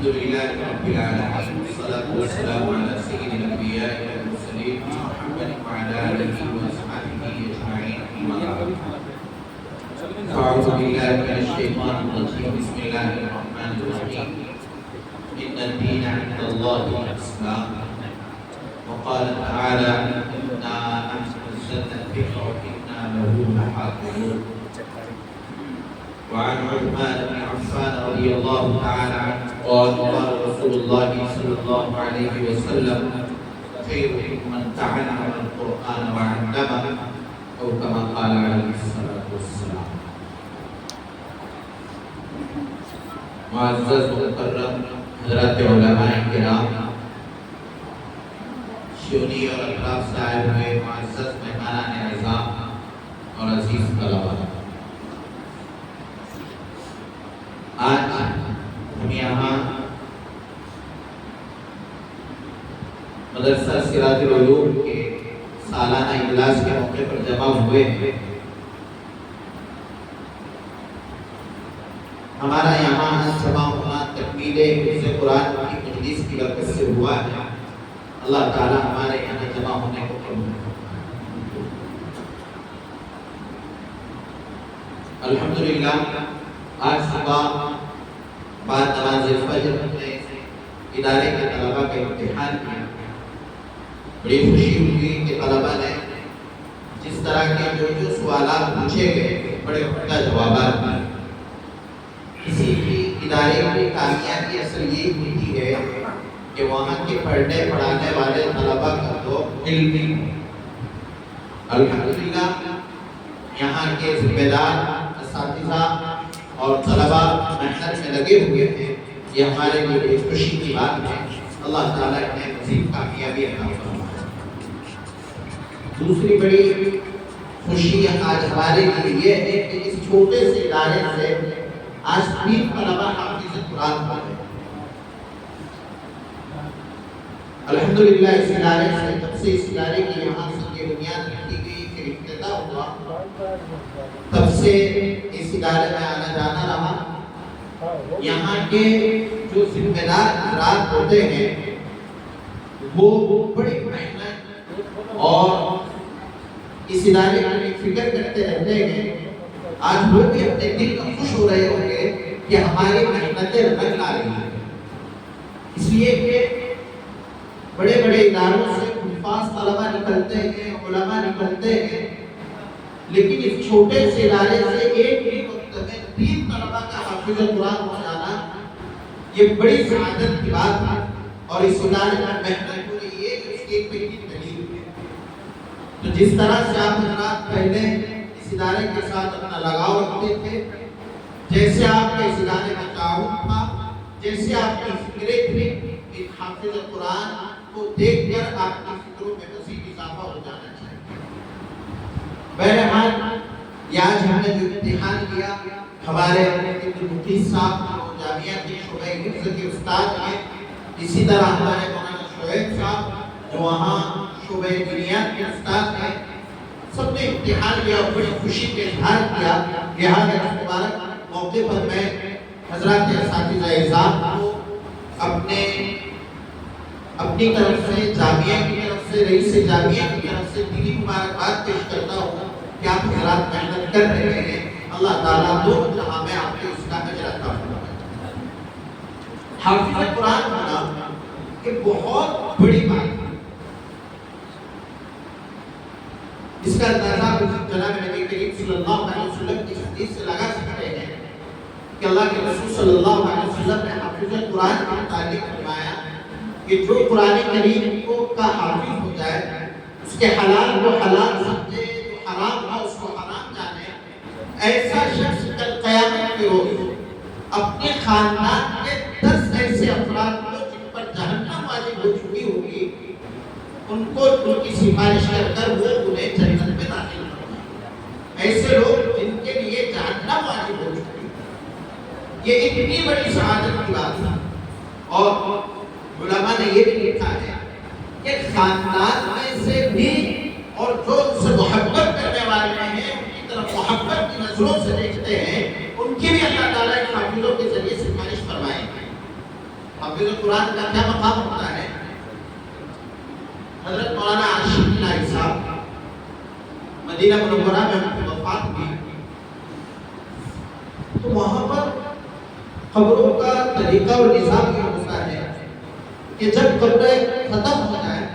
الحمد لله رب العالمين والصلاة والسلام على سيد الأنبياء والمرسلين محمد وعلى آله وصحبه أجمعين أما بعد فأعوذ بالله من الشيطان الرجيم بسم الله الرحمن الرحيم إن الدين عند الله الإسلام وقال تعالى إنا نحن نزلنا الذكر وإنا له لحافظون وعن عثمان بن عفان رضي الله تعالى عنه قال قال رسول الله صلى الله عليه وسلم خيركم من تعلم القرآن وعلمه أو كما قال عليه الصلاة والسلام. معزز مکرم حضرات علماء کرام، شونی اور اطراف سے آئے ہوئے معزز مہمانان اعزام اور عزیز طلباء، آج ہم یہاں مدرسہ سراج العلوم کے سالانہ اجلاس کے موقع پر جمع ہوئے ہیں۔ ہمارا یہاں جمع ہونا تکمیل حفظ قرآن کی مجلس کی برکت سے ہوا ہے۔ اللہ تعالی ہمارے یہاں جمع ہونے کو قبول کرے۔ الحمدللہ آج صبح بعد نماز فجر میں ادارے کے طلباء کا امتحان کیا۔ بڑی خوشی ہوئی کہ طلباء نے جس طرح کے جو سوالات پوچھے گئے بڑے عمدہ جوابات دیے۔ کسی بھی ادارے کی کامیابی اصل یہ ہوتی ہے کہ وہاں کے پڑھنے پڑھانے والے طلباء کا تو علمی ہو۔ الحمدللہ یہاں کے ذمہ دار اساتذہ اور طلباء محنت میں لگے ہوئے ہیں، یہ ہمارے لیے بڑی خوشی کی بات ہے۔ اللہ تعالیٰ نے مزید کامیابی عطا فرمائے۔ دوسری بڑی خوشی آج ہمارے لیے یہ ہے کہ اس چھوٹے سے ادارے سے آج 3 طلباء حافظ قرآن پڑھ رہے ہیں۔ الحمدللہ اس ادارے سے جب سے اس ادارے کی یہاں سے یہ بنیاد رکھی گئی پھر افتتاح ہوا، تب سے اس ادارے میں آنا جانا رہا۔ یہاں کے جو ذمہ دار حضرات ہوتے ہیں وہ بڑی محنت اور اس ادارے کی فکر کرتے رہتے ہیں۔ آج وہ بھی اپنے دل کا خوش ہو رہے ہوں گے کہ ہماری محنتیں رنگ لا رہی ہیں، اس لیے کہ بڑے بڑے اداروں سے حفاظ طلباء نکلتے ہیں، علماء نکلتے ہیں، لیکن اس چھوٹے سے ادارے سے ایک ہی وقت میں 3 طلباء کا حافظ قرآن ہو جانا یہ بڑی سعادت کی بات ہے۔ اور اس ادارے میں محنت ہو رہی ہے کہ اس کی ایک پہلی دلیل ہے۔ تو جس طرح سے آپ حضرات پہلے اس ادارے کے ساتھ اپنا لگاؤ رکھتے تھے، جیسے آپ کے اس ادارے میں تعاون تھا، جیسے آپ کی فکریں تھیں، ایک حافظ قرآن کو دیکھ کر آپ کی فکروں میں مزید اضافہ ہو جانا چاہیے۔ بہرحال آج ہم نے جو امتحان کیا، ہمارے مفتی صاحب جو جامعہ کے شعبہ حفظ کے استاد ہیں، اسی طرح ہمارے مولانا شعیب صاحب جو وہاں شعبہ بنیاد کے استاد ہیں، سب نے امتحان لیا اور بڑی خوشی کے اظہار کیا۔ لہٰذا اس مبارک موقع پر میں حضرات اساتذہ اعزام کو اپنی طرف سے، جامعہ کی طرف سے، رئیس جامعہ کی طرف سے دلی مبارکباد پیش کرتا ہوں کہ آپ حضرات محنت کر رہے ہیں۔ اللہ تعالیٰ دونوں جہاں میں آپ کے اس کا اجر عطا فرمائے۔ حافظ قرآن ہونا ایک بہت بڑی بات ہے۔ اس کا اندازہ جناب نبی کریم صلی اللہ علیہ وسلم کی حدیث سے لگا سکتے ہیں کہ اللہ کے رسول صلی اللہ علیہ وسلم نے حافظ قرآن کا تعلق فرمایا کہ جو قرآن کریم کا حافظ ہو جائے، اس کے حلال کو حلال سمجھے، جو حرام ہو اس کو حرام جانے، ایسا شخص کل قیامت کے روز اپنے خاندان کے 10 ایسے افراد کو جن پر جہنم واجب ہو چکی ہوگی، ان کو ان کی سفارش کر وہ انہیں جنت میں داخل کریں۔ ایسے لوگ جن کے لیے جہنم واجب ہو چکی، یہ اتنی بڑی سعادت کی بات ہے۔ اور علماء نے یہ بھی لکھا ہے کہ خاندان میں سے بھی اور جو ان سے محبت کرنے والے ہیں، ان کی طرف محبت کی نظروں سے دیکھتے ہیں، ان کی بھی اللہ تعالیٰ حافظوں کے ذریعے سفارش فرمائے گی۔ حافظ قرآن کا کیا مقام ہوتا ہے؟ حضرت مولانا عاشق الہی صاحب مدینہ منورہ میں ان کی وفات ہوئی تو وہاں پر قبروں کا طریقہ اور نظام یہ ہوتا ہے کہ جب قبر ختم ہو جائے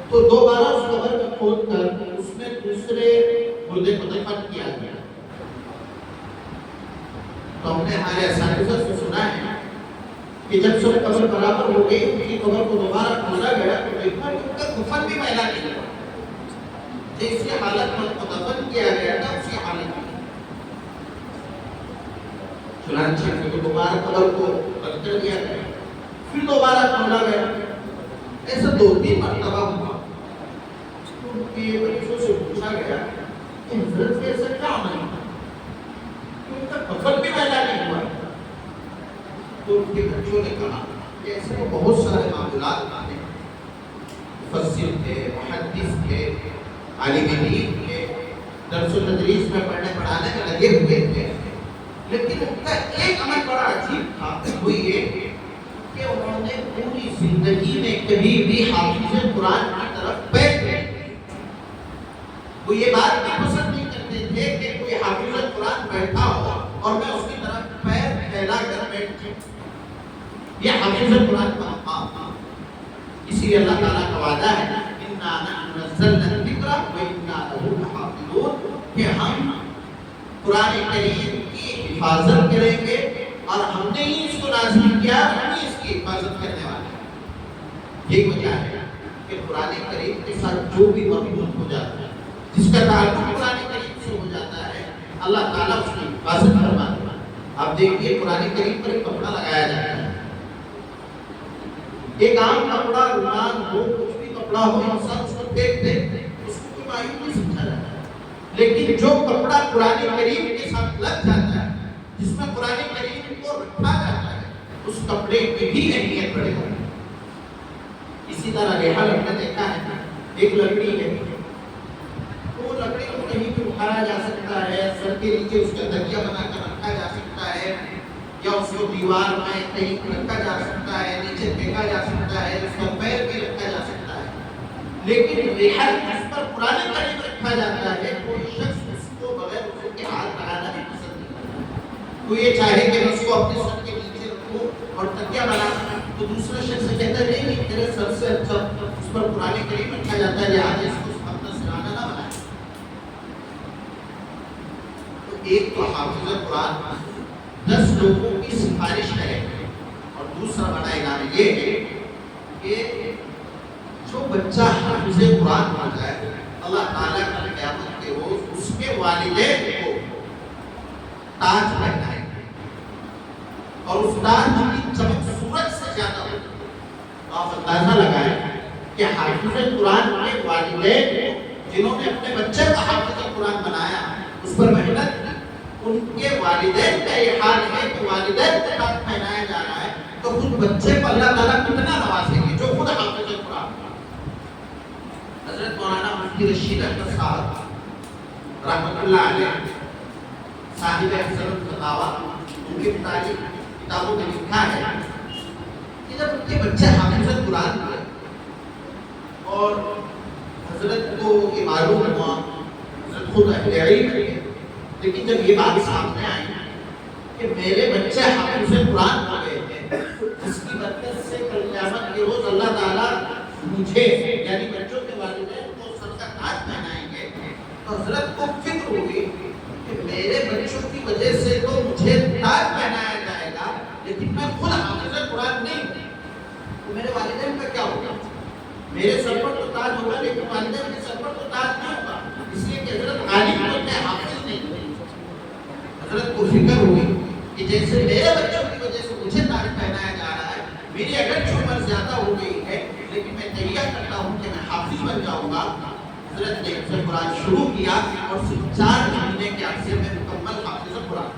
تو دوبارہ اس قبر میں کھود کر اس میں دوسرے مردے کو دفن کیا گیا. تو ہم نے ہمارے اساتذہ سے سنا ہے کہ جب سب قبر برابر ہو گئی ان کی قبر کو دوبارہ کھودا گیا تو دیکھا کہ ان کا کفن بھی میلا نہیں ہوا. جیسی حالت میں کو دفن کیا گیا تھا اسی حالت میں چنانچہ پھر دوبارہ قبر کو بند کر دیا گیا, پھر دوبارہ کھودا گیا. ایسا 2-3 مرتبہ ہوا. ان کے بچوں سے پوچھا گیا کہ حضرت کے ایسا کیا عمل ہے ان کا کفن بھی میلا نہیں ہوا؟ تو ان کے بچوں نے کہا کہ ایسے تو بہت سارے معاملات ہیں, مفسر تھے, محدث تھے, عالم دین تھے, درس و تدریس میں پڑھنے پڑھانے میں لگے ہوئے تھے, لیکن ان کا ایک عمل بڑا عجیب تھا, وہ یہ کہ انہوں نے پوری زندگی میں کبھی بھی حافظ قرآن کی طرف پیر نہیں. وہ یہ بات بھی پسند نہیں کرتے تھے کہ کوئی حافظ قرآن بیٹھا ہو اور میں اس کی طرف پیر پھیلا کر بیٹھ جاؤں. یہ حافظ قرآن کا مقام تھا. اسی لیے اللہ تعالیٰ کا وعدہ ہے اِنَّا نَحْنُ نَزَّلْنَا الذِّكْرَ وَإِنَّا لَهُ لَحَافِظُونَ کہ ہم قرآن کریم کی حفاظت کریں گے اور ہم نے ہی اس کو نازل کیا, ہم ہی اس کی حفاظت کرنے والے ہیں. یہی وجہ ہے کہ قرآن کریم کے ساتھ جو بھی مربوط ہو جاتا ہے, جس کا تعلق قرآن کریم سے ہو جاتا ہے, اللہ تعالیٰ اس کی حفاظت فرماتا ہے. آپ دیکھیے قرآن کریم پر ایک کپڑا لگایا جاتا ہے, ایک عام کپڑا, رومال ہو, کچھ بھی کپڑا ہو, انسان اس کو دیکھ دے اس کو کوئی معیوب نہیں سمجھا جاتا ہے. لیکن جو کپڑا قرآن کریم کے ساتھ لگ جاتا ہے, جس میں قرآن کریم کو رکھا جاتا ہے, اس کپڑے کی بھی اہمیت بڑھ جاتی ہے. اسی طرح ریحان ہم نے دیکھا ہے, ایک لکڑی ہے, وہ لکڑی کو کہیں بھی اٹھایا جا سکتا ہے, سر کے نیچے اس کا تکیہ بنا کر رکھا جا سکتا ہے, یا اس کو دیوار میں کہیں رکھا جا سکتا ہے, نیچے پھینکا جا سکتا ہے, اس کا پیر بھی رکھا جا سکتا ہے. لیکن ریحان جس پر قرآن کریم رکھا جاتا ہے, کوئی شخص اس کو بغیر اس کے ہاتھ لگانا بھی پسند نہیں کرتا. کوئی یہ چاہے کہ میں اس کو اپنے سر کے نیچے رکھوں اور تکیہ بنا, تو دوسرا شخص کہتا ہے نہیں تیرے سر سے اچھا اس پر قرآن کریم رکھا جاتا ہے, لہٰذا اس کو اپنا سرانا نہ بنائے. تو ایک تو حافظ قرآن 10 لوگوں کی سفارش کرے, اور دوسرا بڑا انعام یہ ہے کہ جو بچہ حافظ قرآن ہو جائے, اللہ تعالیٰ کا قیامت کے روز اس کے والدین کو تاج پہنائے گے, اور اس تاج کی چمک سورج سے زیادہ ہوگی. آپ اندازہ لگائیں کہ حافظ قرآن کے والدین جنہوں نے اپنے بچے کو حافظ قرآن بنایا, اس پر محنت کی, ان کے والدین کا یہ حال ہے کہ والدین کو تاج پہنایا جا رہا ہے, تو خود بچے کو اللہ تعالیٰ کتنا نوازیں گے جو خود حافظ قرآن. حضرت مولانا مفتی رشید احمد صاحب رحمۃ اللہ علیہ صاحب احسن الفتاوی, ان کی متعلق کتابوں میں لکھا ہے کہ جب ان کے بچے حافظ قرآن ہوئے اور حضرت کو یہ معلوم ہوا, حضرت خود اہل علم تھے, لیکن جب یہ بات سامنے آئی کہ میرے بچے حافظ قرآن ہو گئے تھے, جس کی برکت سے کل قیامت کے روز اللہ تعالیٰ مجھے یعنی بچوں کے والدین کو سر کا تاج پہنائیں گے, تو حضرت کو فکر ہوگی کہ میرے بچوں کی وجہ سے تو مجھے تاج پہنایا جائے گا, لیکن میں خود حافظ قرآن نہیں ہوں, تو میرے والدین کا کیا ہوگا؟ میرے سر پر تو تاج ہوگا لیکن والدین کے سر پر تو تاج نہیں ہوگا, اس لیے کہ حضرت عالم ہوتے ہیں, حافظ نہیں ہوتے. حضرت کو فکر ہوئی کہ جیسے میرے بچوں کی وجہ سے مجھے تاج پہنایا جا رہا ہے, میری اگرچہ عمر زیادہ ہو گئی ہے لیکن میں تیار کرتا ہوں کہ میں حافظ بن جاؤں گا. حضرت نے حفظ قرآن شروع کیا اور صرف 4 مہینے کے عرصے میں مکمل حافظ قرآن,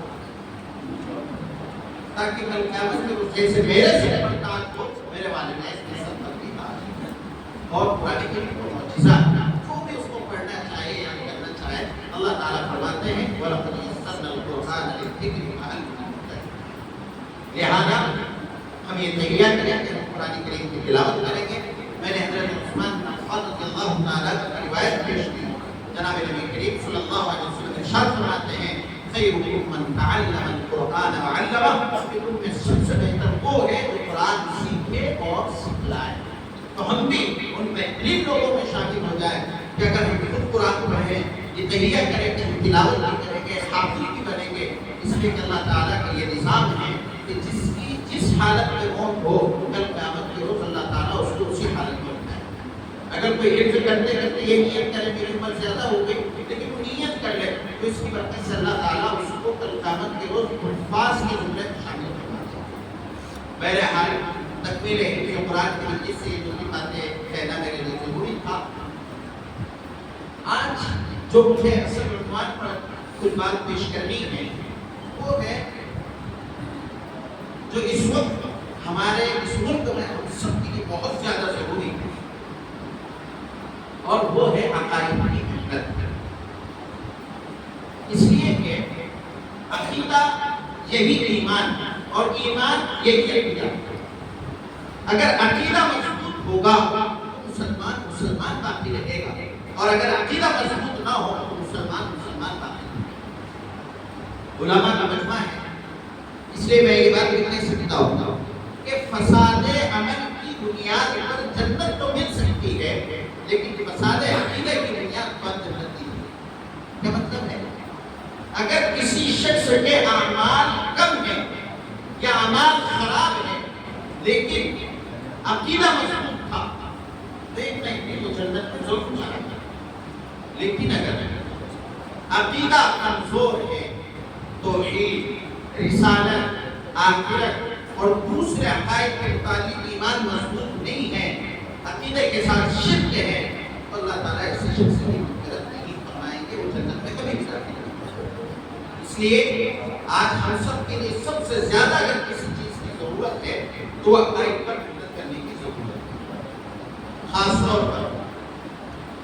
تاکہ کل قیامت میں جیسے میرے سر پر تاج ہو, میرے والدین کے سر پر بھی تاج ہو. اور قرآن کریم کو معجزہ جو بھی اس کو پڑھنا چاہے یا کرنا چاہے, اللہ تعالیٰ فرماتے ہیں وَلَقَدْ يَسَّرْنَا الْقُرْآنَ لِلذِّكْرِ فَهَلْ مِن مُّدَّكِرٍ. لہذا ہم یہ تیار کریں کہ ہم قرآن کریم کی تلاوت کریں گے. میں نے حضرت عثمان بن عفان رضی اللہ تعالیٰ کی روایت پیش کی. جناب نبی کریم صلی اللہ علیہ وسلم ارشاد فرماتے ہیں خیرکم من تعلم القرآن وعلمہ، تم میں سب سے بہتر وہ ہے جو قرآن سیکھے اور سکھلائے. تو ہم بھی ان بہترین لوگوں میں شامل ہو جائیں کہ اگر ہم خود قرآن پڑھیں، یہ تہیہ کریں گے، تلاوت بھی کریں گے، حافظ بھی بنیں گے. اس لیے کہ اللہ تعالیٰ کا یہ نظام ہے کہ جس حالت میں موت ہو کل قیامت کے روز اللہ تعالیٰ اس کو اسی حالت میں اٹھائے. اگر کوئی حفظ کرتے کرتے یہ نیت کرے میری عمر زیادہ ہو گئی لیکن وہ نیت کر لے تو اس کی برکت سے اللہ تعالیٰ اس کو کل قیامت کے روز حفاظ کے زمرے میں شامل کرواتا ہے. بہرحال تکمیل حفظ قرآن کی وجہ سے جو بھی باتیں کہنا میرے لیے ضروری تھا. آج جو مجھے اصل عنوان پر کچھ بات پیش کرنی ہے وہ ہے جو اس وقت ہمارے اس ملک میں ہم سب کے لیے بہت زیادہ ضروری ہے اور وہ ہے عقائد کی محنت. اس لیے کہ عقیدہ یہی ایمان اور ایمان یہی عقیدہ. اگر عقیدہ مضبوط ہوگا تو مسلمان باقی رہے گا اور اگر عقیدہ مضبوط نہ ہو تو مسلمان باقی رہے گا. علماء کا مجمع ہے. اس لیے میں یہ بات کہہ سکتا ہوں کہ فساد عمل کی بنیاد پر جنت تو مل سکتی ہے لیکن فساد عقیدہ کی بنیاد پر جنت نہیں. کیا مطلب ہے؟ اگر کسی شخص کے اعمال کم ہیں یا اعمال خراب ہیں لیکن عقیدہ مضبوط تھا تو ایک نہیں وہ جنت میں ضرور جائے گا. لیکن اگر عقیدہ کمزور ہے، توحید، رسالت، آخرت اور دوسرے عقائد کے متعلق ایمان مضبوط نہیں ہے، عقیدے کے ساتھ شرک ہے، تو اللہ تعالیٰ ایسے شخص کی مغفرت نہیں فرمائیں گے، وہ جنت میں کبھی نہیں جائے گا. اس لیے آج ہم سب کے لیے سب سے زیادہ اگر کسی چیز کی ضرورت ہے تو عقائد پر محنت کرنے کی ضرورت ہے. خاص طور پر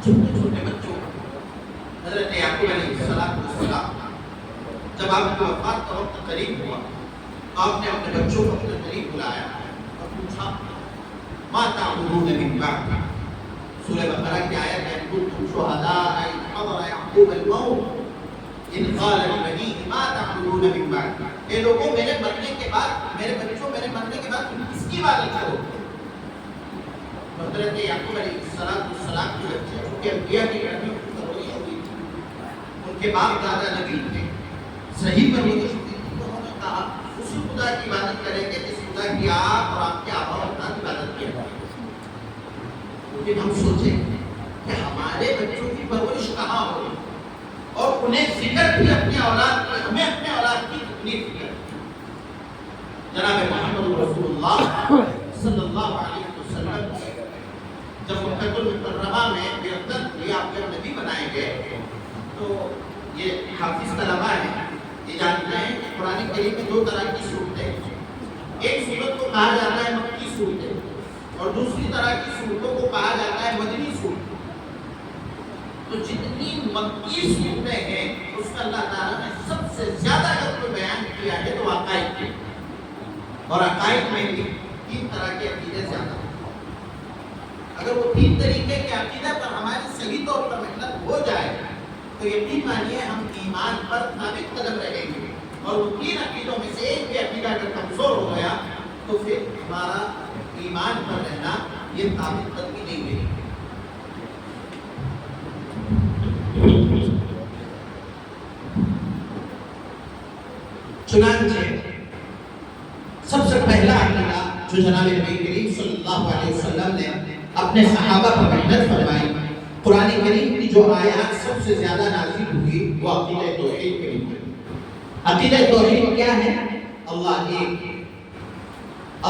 چھوٹے چھوٹے بچوں حضرت یعقوب علیہ السلام جب آپ کی وفات کا وقت قریب ہوا آپ نے اپنے بچوں کو اپنے قریب بلایا اور پوچھا ما تعبدون من بعد. سورہ بقرہ کی آیت ہے کنتم شہداء اذ حضر یعقوب الموت اذ قال لبنیہ ما تعبدون من بعد. اے لوگوں میرے مرنے کے بعد میرے بچوں میرے مرنے کے بعد تم کس کی عبادت کرو گے؟ حضرت یعقوب علیہ السلام کے بچے چونکہ انبیاء کی گھر میں پرورش ہوئی تھی، ان کے باپ دادا نبی تھے، صحیح پرورش ہوئی تھی، تو انہوں نے کہا اسی خدا کی عبادت کریں گے جس خدا کی آپ اور آپ کے آبا و اجداد کی عبادت کیا ہے. لیکن ہم سوچیں کہ ہمارے بچوں کی پرورش کہاں ہوئی اور انہیں فکر بھی اپنے اولاد کی، ہمیں اپنے اولاد کی کتنی فکر. جناب محمد رسول اللہ صلی اللہ علیہ وسلم جب مکہ المکرمہ میں بعثت ہوئی، آپ جب نبی بنائے گئے تو یہ حافظ طلباء ہیں یہ جانتے ہیں کہ قرآن کریم میں دو طرح کی صورتیں ہیں. ایک صورت کو کہا جاتا ہے مکی صورتیں اور دوسری طرح کی صورتوں کو کہا جاتا ہے مدنی صورت. تو جتنی مکی صورتیں ہیں اس کا اللہ تعالیٰ نے سب سے زیادہ اگر کوئی بیان کیا ہے تو عقائد کے، اور عقائد میں بھی تین طرح کے عقیدے زیادہ ہیں. اگر وہ تین طریقے کے عقیدہ پر ہماری صحیح طور پر محنت ہو جائے تو یقین مانیے ہم ایمان پر ثابت قدم رہیں گے. اور وہ تین عقیدوں میں سے ایک بھی عقیدہ اگر کمزور ہو گیا تو پھر ہمارا ایمان پر رہنا یہ ثابت قدمی نہیں رہے گی. چنانچہ سب سے پہلا عقیدہ جو جناب نبی کریم صلی اللہ علیہ وسلم نے اپنے صحابہ پر محنت فرمائی، قرآن کریم کی جو آیات سب سے زیادہ نازل ہوئی وہ عقیدہ توحید کے لیے. عقیدہ توحید کیا ہے؟ اللہ ایک،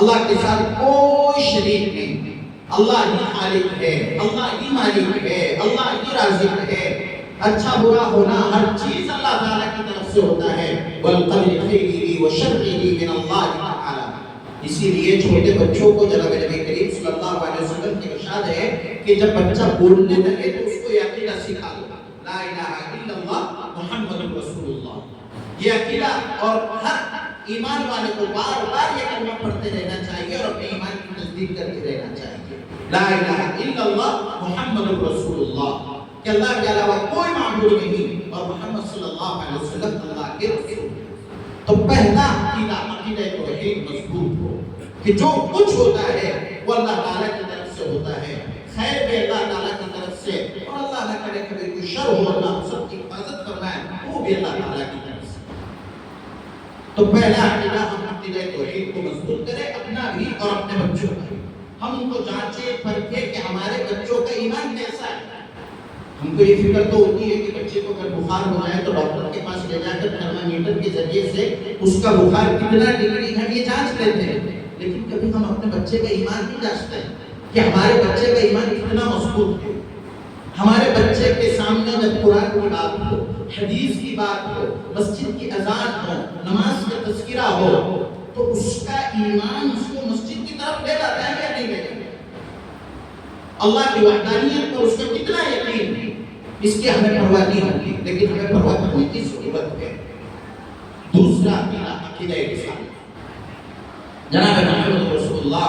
اللہ کے ساتھ کوئی شریک نہیں، اللہ ہی خالق ہے، اللہ ہی مالک ہے، اللہ ہی رازق ہے. اچھا برا ہونا ہر چیز اللہ تعالیٰ کی طرف سے ہوتا ہے. وَالْقَدْرِ خَيْرِهِ وَشَرِّهِ مِنَ اللَّهِ تَعَالَى. اسی لیے چھوٹے بچوں کو جناب نبی کریم صلی اللہ علیہ وسلم کی ارشاد ہے کہ جب بچہ بولنے لگے تو اس کو یہ عقیدہ سکھا دو، لا الہ الا اللہ محمد رسول اللہ. یہ عقیدہ اور ہر ایمان والے کو بار بار یہ کلمہ پڑھتے رہنا چاہیے اور اپنے ایمان کی تصدیق کرتے رہنا چاہیے، لا الہ الا اللہ محمد رسول اللہ، کہ اللہ کے علاوہ کوئی معبود نہیں اور محمد صلی اللہ علیہ وسلم اللہ کے رسول۔ تو پہلا عقیدہ توحید مضبوط ہو کہ جو کچھ ہوتا ہے وہ اللہ تعالیٰ کی طرف سے ہوتا ہے، خیر بھی اللہ تعالیٰ کی طرف سے، اور اللہ نہ کرے کبھی کوئی شر ہو، اللہ ہم سب کی حفاظت فرمائے، وہ بھی اللہ تعالیٰ کی طرف سے۔ تو پہلا عقیدہ ہم عقیدہ توحید کو مضبوط کریں، اپنا بھی اور اپنے بچوں کا بھی۔ ہم ان کو جانچیں پرکھیں کہ ہمارے بچوں کا ایمان کیسا ہے۔ ہم کو یہ فکر تو ہوتی ہے کہ بچے کو اگر بخار ہو جائے تو ڈاکٹر کے پاس لے جا کر تھرمامیٹر کے ذریعے سے اس کا بخار کتنا ڈگری ہے یہ جانچ لیتے ہیں، لیکن کبھی ہم اپنے بچے کا ایمان نہیں جانچتے ہیں کہ ہمارے بچے کا ایمان کتنا مضبوط ہے۔ ہمارے بچے کے سامنے جب قرآن کی بات ہو، حدیث کی بات ہو، مسجد کی اذان ہو، نماز کا تذکرہ ہو، تو اس کا ایمان اس کو مسجد کی طرف لے جاتا ہے یا نہیں لے جاتا؟ اللہ کی وحدانیت پر اس کا کتنا یقین ہے، اس کی ہمیں پرواہ نہیں ہوتی، لیکن ہمیں پرواہ کرنے کی ضرورت ہے۔ دوسرا عقیدہ رسالت، جناب محمد رسول اللہ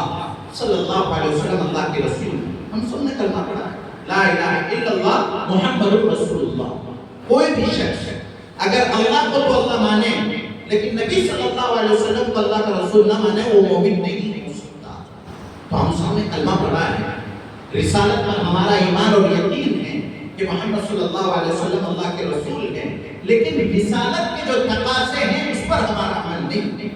صلی اللہ علیہ وسلم اللہ کے رسول، ہم سب نے کلمہ پڑھا ہے، لا الہ الا اللہ محمد رسول اللہ۔ کوئی بھی شخص اگر اللہ کو تو اللہ مانے لیکن نبی صلی اللہ علیہ وسلم کو اللہ کا رسول نہ مانے وہ مومن نہیں ہو سکتا۔ تو ہم سب نے کلمہ پڑھا ہے، رسالت پر ہمارا ایمان اور یقین ہے کہ محمد صلی اللہ علیہ وسلم اللہ کے رسول ہیں، لیکن رسالت کے جو تقاضے ہیں اس پر ہمارا عمل نہیں ہے۔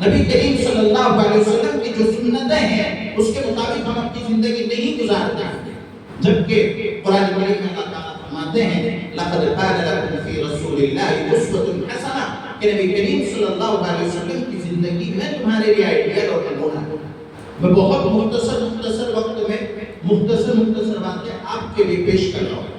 نبی کریم صلی اللہ علیہ وسلم کی جو سنتیں ہیں اس کے مطابق ہم اپنی زندگی نہیں گزارتے ہیں، جبکہ قرآن کریم میں اللہ تعالیٰ فرماتے ہیں لَقَدْ كَانَ لَكُمْ فِي رَسُولِ اللَّهِ أُسْوَةٌ حَسَنَةٌ، کہ نبی کریم صلی اللہ علیہ وسلم کی زندگی میں تمہارے لیے آئیڈیل اور نمونہ ہے۔ میں بہت مختصر وقت میں مختصر باتیں آپ کے لیے پیش کر رہا ہوں۔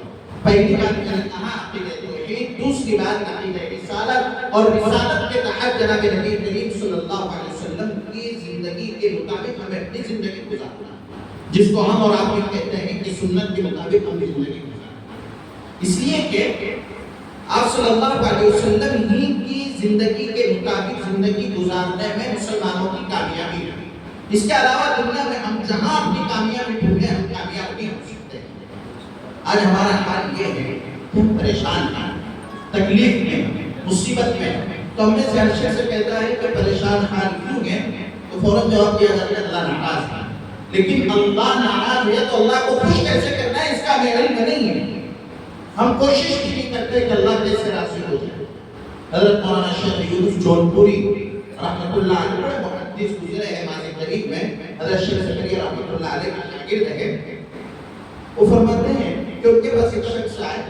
پہلی بات میں نے کہا عقیدہ توحید، دوسری بات عقیدہ رسالت، اور رسالت کے تحت جناب نبی کریم صلی اللہ علیہ وسلم کی زندگی کے مطابق ہمیں اپنی زندگی گزارنا، جس کو ہم اور آپ بھی کہتے ہیں کہ سنت کے مطابق ہم زندگی گزارنا، اس لیے کہ آپ صلی اللہ علیہ وسلم ہی کی زندگی کے مطابق زندگی گزارنے میں مسلمانوں کی کامیابی ہے۔ اس کے علاوہ دنیا میں ہم جہاں اپنی کامیابی ڈھونڈیں ہم کامیاب نہیں ہو سکتے۔ آج ہمارا حال یہ ہے کہ ہم پریشان ہیں، تکلیف میں، مصیبت میں، تو ہم میں سے ہر شخص کہتا ہے کہ پریشان حال کیوں ہے تو فوراً جواب دیا جاتا ہے اللہ ناراض ہے۔ لیکن اللہ ناراض ہے تو اللہ کو خوش کیسے کرنا ہے اس کا ہمیں علم نہیں ہے۔ ہم کوشش بھی نہیں کرتے کہ اللہ کیسے راضی ہو جائے۔ حضرت مولانا شیخ یونس جونپوری رحمۃ اللہ علیہ بڑے محدث گزرے ہیں ماضی قریب میں، حضرت شیخ زکریا رحمۃ اللہ علیہ کے شاگرد ہیں، وہ فرماتے ہیں کہ ان کے پاس ایک شخص آئے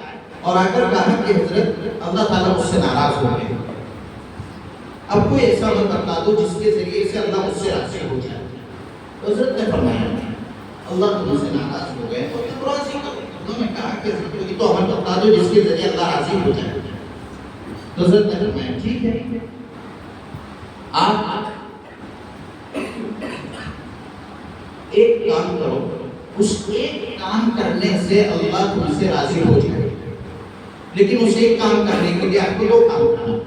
اور آ کر کہا کہ حضرت اللہ تعالیٰ مجھ سے ناراض ہو گئے، اب کوئی ایسا عمل بتا دو جس کے ذریعے سے اللہ مجھ سے راضی ہو جائے۔ تو حضرت نے فرمایا اللہ تم سے ناراض ہو گئے تو راضی کرو۔ انہوں نے کہا کہ زندگی تو عمل بتا دو جس کے ذریعے اللہ راضی ہو جائے۔ تو حضرت نے فرمایا ٹھیک ہے، آپ ایک کام کرو، اس ایک کام کرنے سے اللہ تم سے راضی ہو جائے، لیکن اس ایک کام کرنے کے لیے آپ کو دو کام کرنا۔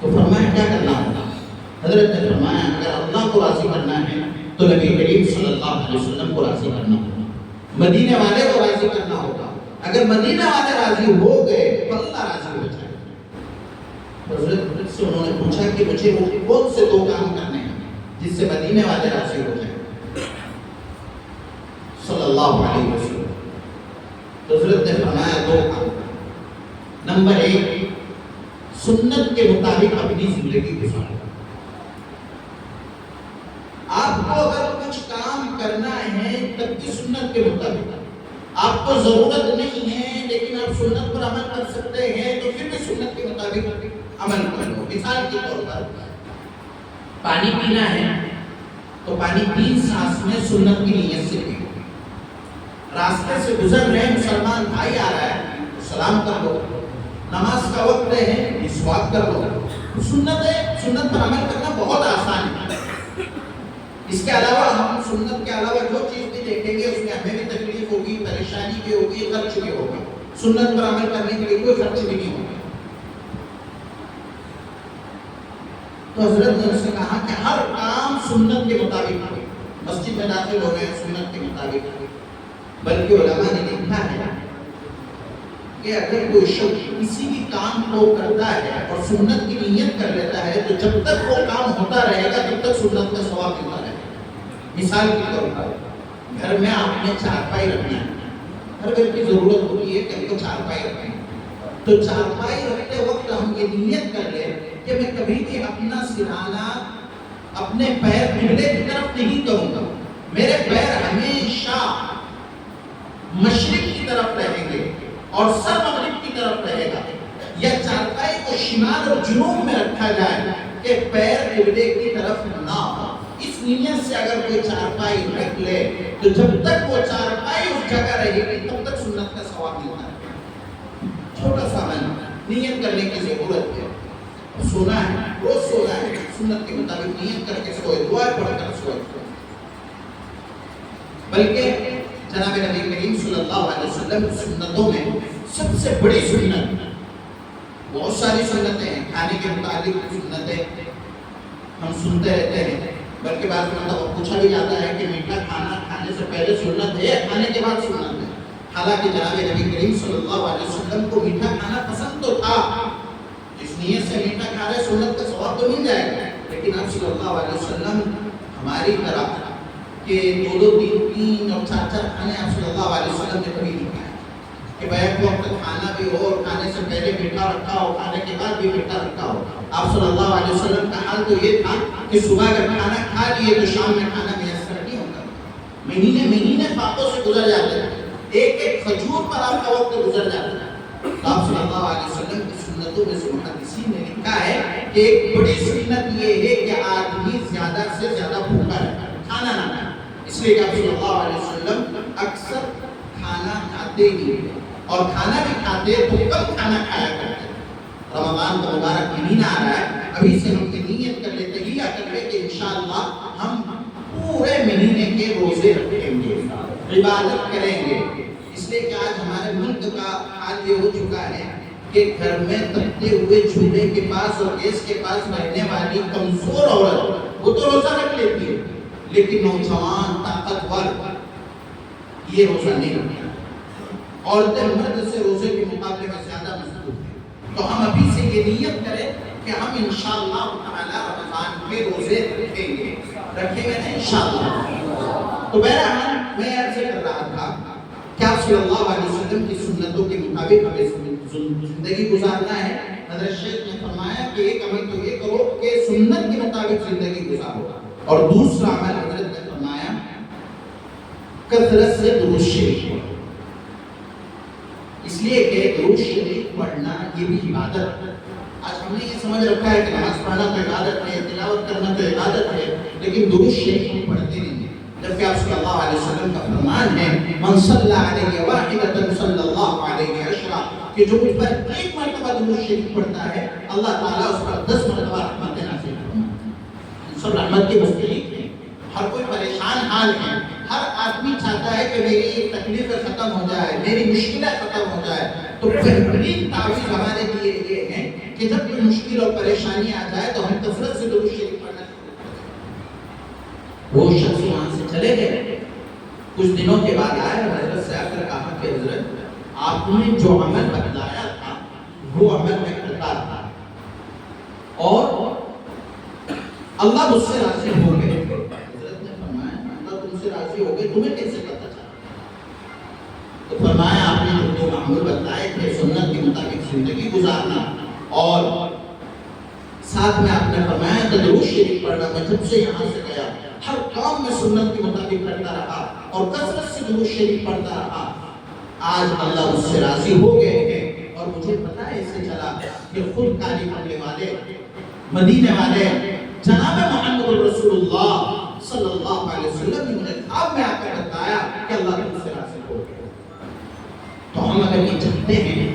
تو فرمایا کیا کرنا ہوگا؟ حضرت نے فرمایا اگر اللہ کو راضی کرنا ہے تو نبی کریم صلی اللہ علیہ وسلم کو راضی کرنا ہوگا، مدینے والے کو راضی کرنا ہوگا۔ اگر مدینہ والے راضی ہو گئے تو اللہ راضی ہو جائے۔ حضرت سے انہوں نے پوچھا کہ مجھے وہ کون سے دو کام کرنے ہیں جس سے مدینے والے راضی ہو جائیں صلی اللہ علیہ وسلم؟ حضرت نے فرمایا دو کام۔ نمبر ایک، سنت کے مطابق اپنی زندگی گزارو۔ آپ کو اگر کچھ کام کرنا ہے تب بھی سنت کے مطابق، آپ کو ضرورت نہیں ہے لیکن آپ سنت پر عمل کر سکتے ہیں تو پھر بھی سنت کے مطابق عمل کرو۔ مثال کے طور پر پانی پینا ہے تو پانی 3 سانس میں سنت کی نیت سے پیو۔ راستے سے گزر رہے مسلمان بھائی آ رہا ہے سلام کر لو، نماز کا وقت ہے مسواک کر لو۔ سنت ہے، سنت پر عمل کرنا بہت آسان ہے۔ اس کے علاوہ ہم سنت کے علاوہ جو چیز بھی دیکھیں گے اس میں ہمیں بھی تکلیف ہوگی، پریشانی بھی ہوگی، خرچ بھی ہوگا۔ سنت پر عمل کرنے کے لیے کوئی خرچ بھی نہیں ہوگا۔ تو حضرت نے اس سے کہا کہ ہر کام سنت کے مطابق کرے. مسجد میں داخل ہو رہے ہیں سنت کے مطابق کرے. بلکہ علماء نے لکھا ہے کہ اگر کوئی شخص کسی بھی کام کو کرتا ہے اور سنت کی نیت کر لیتا ہے تو جب تک وہ کام ہوتا رہے گا تب تک سنت کا ثواب ملتا رہے گا. مثال کے طور پر گھر میں آپ نے چارپائی رکھنا ہے. ہر گھر کی ضرورت ہوتی ہے کہ ہم کو چارپائی رکھیں. تو چارپائی رکھتے وقت ہم یہ نیت کر لیں کہ میں کبھی بھی اپنا سرہانہ اپنے پیر قبلے کی طرف نہیں کروں گا. میرے پیر ہمیشہ مشرق کی طرف رہیں گے اور سر مغرب کی طرف رہے گا. یا چارپائی کو شمال اور جنوب میں رکھا جائے کہ پیر قبلے کی طرف نہ ہو. اس نیت سے اگر کوئی چارپائی رکھ لے تو جب تک وہ چارپائی اس جگہ رہے گی تب تک سنت کا ثواب ملتا ہے. چھوٹا سا نیت کرنے کی ضرورت ہے. سونا ہے روز سونا ہے سنت کے مطابق نیت کر کے سوئے دعا پڑھ کر سوئے. بلکہ جناب نبی کریم صلی اللہ علیہ وسلم سنتوں میں سب سے بڑی سنت, بہت ساری سنتیں ہیں کھانے کے متعلق سنتیں ہم سنتے رہتے ہیں. بلکہ بعض مرتبہ پوچھا بھی جاتا ہے کہ میٹھا کھانا کھانے سے پہلے سنت ہے کھانے کے بعد سنت ہے. حالانکہ جناب نبی کریم صلی اللہ علیہ وسلم کو میٹھا کھانا پسند تو تھا, اس نیت سے میٹھا کھا رہے سنت کا ثواب تو مل جائے گا. لیکن آپ صلی اللہ علیہ وسلم ہماری طرح کہ 2 3 اور 4 کھانے آپ صلی اللہ علیہ وسلم نے کبھی نہیں کھائے کہ بیک وقت کھانا بھی ہو اور کھانے سے پہلے میٹھا رکھا ہو کھانے کے بعد بھی میٹھا رکھا ہو. آپ صلی اللہ علیہ وسلم کا حال تو یہ تھا کہ صبح اگر کھانا کھا لیے تو شام میں کھانا میسر نہیں ہوتا. مہینے فاقوں سے گزر جاتے ہیں, ایک کھجور پر آپ کا وقت گزر جاتا ہے. آپ صلی اللہ علیہ وسلم کی سنتوں میں سے محدثین نے لکھا ہے کہ ایک بڑی سنت یہ ہے کہ آدمی زیادہ سے زیادہ بھوکا رہے کھانا نہ کھائے. اس لیے کہ آپ صلی اللہ علیہ وسلم اکثر کھانا کھاتے ہی اور کھانا بھی کھاتے تو کم کھانا کھایا کرتے. رمضان کا مبارک مہینہ آ رہا ہے, ابھی سے ہم یہ نیت کر لیتے ہی کر لیں کہ انشاءاللہ ہم پورے مہینے کے روزے رکھیں گے, عبادت کریں گے. اس لیے کہ آج ہمارے ملک کا حال یہ ہو چکا ہے کہ گھر میں تپتے ہوئے چولہے کے پاس اور گیس کے پاس رہنے والی کمزور عورت وہ تو روزہ رکھ لیتی ہے, لیکن نوجوان طاقتور یہ روزہ نہیں رکھتا. عورتیں مرد سے روزے کے مقابلے میں زیادہ مضبوط ہیں. تو ہم ابھی سے یہ نیت کریں کہ ہم انشاءاللہ تعالی رمضان کے روزے رکھیں گے نا انشاءاللہ. تو بہرحال میں عرض کر رہا تھا کہ آپ صلی اللہ علیہ وسلم کی سنتوں کے مطابق ہمیں زندگی گزارنا ہے. حضرت شیخ نے فرمایا کہ ایک عمل تو یہ کرو کہ سنت کے مطابق زندگی گزارو, اور دوسرا عمل حضرت نے فرمایا کثرت سے درود شریف پڑھو. اس لیے کہ درود شریف پڑھنا یہ بھی عبادت ہے. آج ہم نے یہ سمجھ رکھا ہے کہ نماز پڑھنا تو عبادت ہے, تلاوت کرنا تو عبادت ہے, لیکن درود شریف ہم پڑھتے نہیں ہیں. جبکہ آپ صلی اللہ علیہ وسلم کا فرمان ہے من صلی علیہ واحدۃ صلی اللہ علیہ عشرہ, کہ جو مجھ پر ایک مرتبہ درود شریف پڑھتا ہے اللہ تعالیٰ اس پر 10 مرتبہ رحمت نازل کرتا ہے. سب رحمت کے مستحق ہیں, ہر کوئی پریشان حال ہے, ہر آدمی چاہتا ہے کہ میری تکلیفیں ختم ہو جائے, میری مشکلیں ختم ہو جائے. تو بہترین تعویذ ہمارے لیے یہ ہے کہ جب کوئی مشکل اور پریشانی آ جائے تو ہم کثرت سے درود شریف پڑھنا. وہ شخص وہاں سے چلے گئے, کچھ دنوں کے بعد آئے اور حضرت سے آ کر کہا کہ حضرت آپ نے جو عمل بتلایا تھا وہ عمل میں کرتا تھا اور اللہ مجھ سے راضی ہو گئے. حضرت نے فرمایا اللہ تم سے راضی ہو گئے, تمہیں کیسے پتہ چلا؟ تو فرمایا آپ نے جو معمول بتلائے تھے سنت کے مطابق زندگی گزارنا, اور ساتھ میں آپ نے فرمایا کہ درود شریف پڑھنا. میں جب سے یہاں سے گیا ہر کام میں سنت کے مطابق کرتا رہا اور کثرت سے درود شریف پڑھتا رہا. آج اللہ مجھ سے راضی ہو گئے ہیں اور مجھے پتہ ہے اس سے چلا کہ خود کاری کرنے والے مدینے والے جناب محمد رسول اللہ صلی اللہ علیہ وسلم نے مجھے خواب میں آ کر بتایا کہ اللہ مجھ سے راضی ہو گئے. تو ہم اگر یہ چاہتے ہیں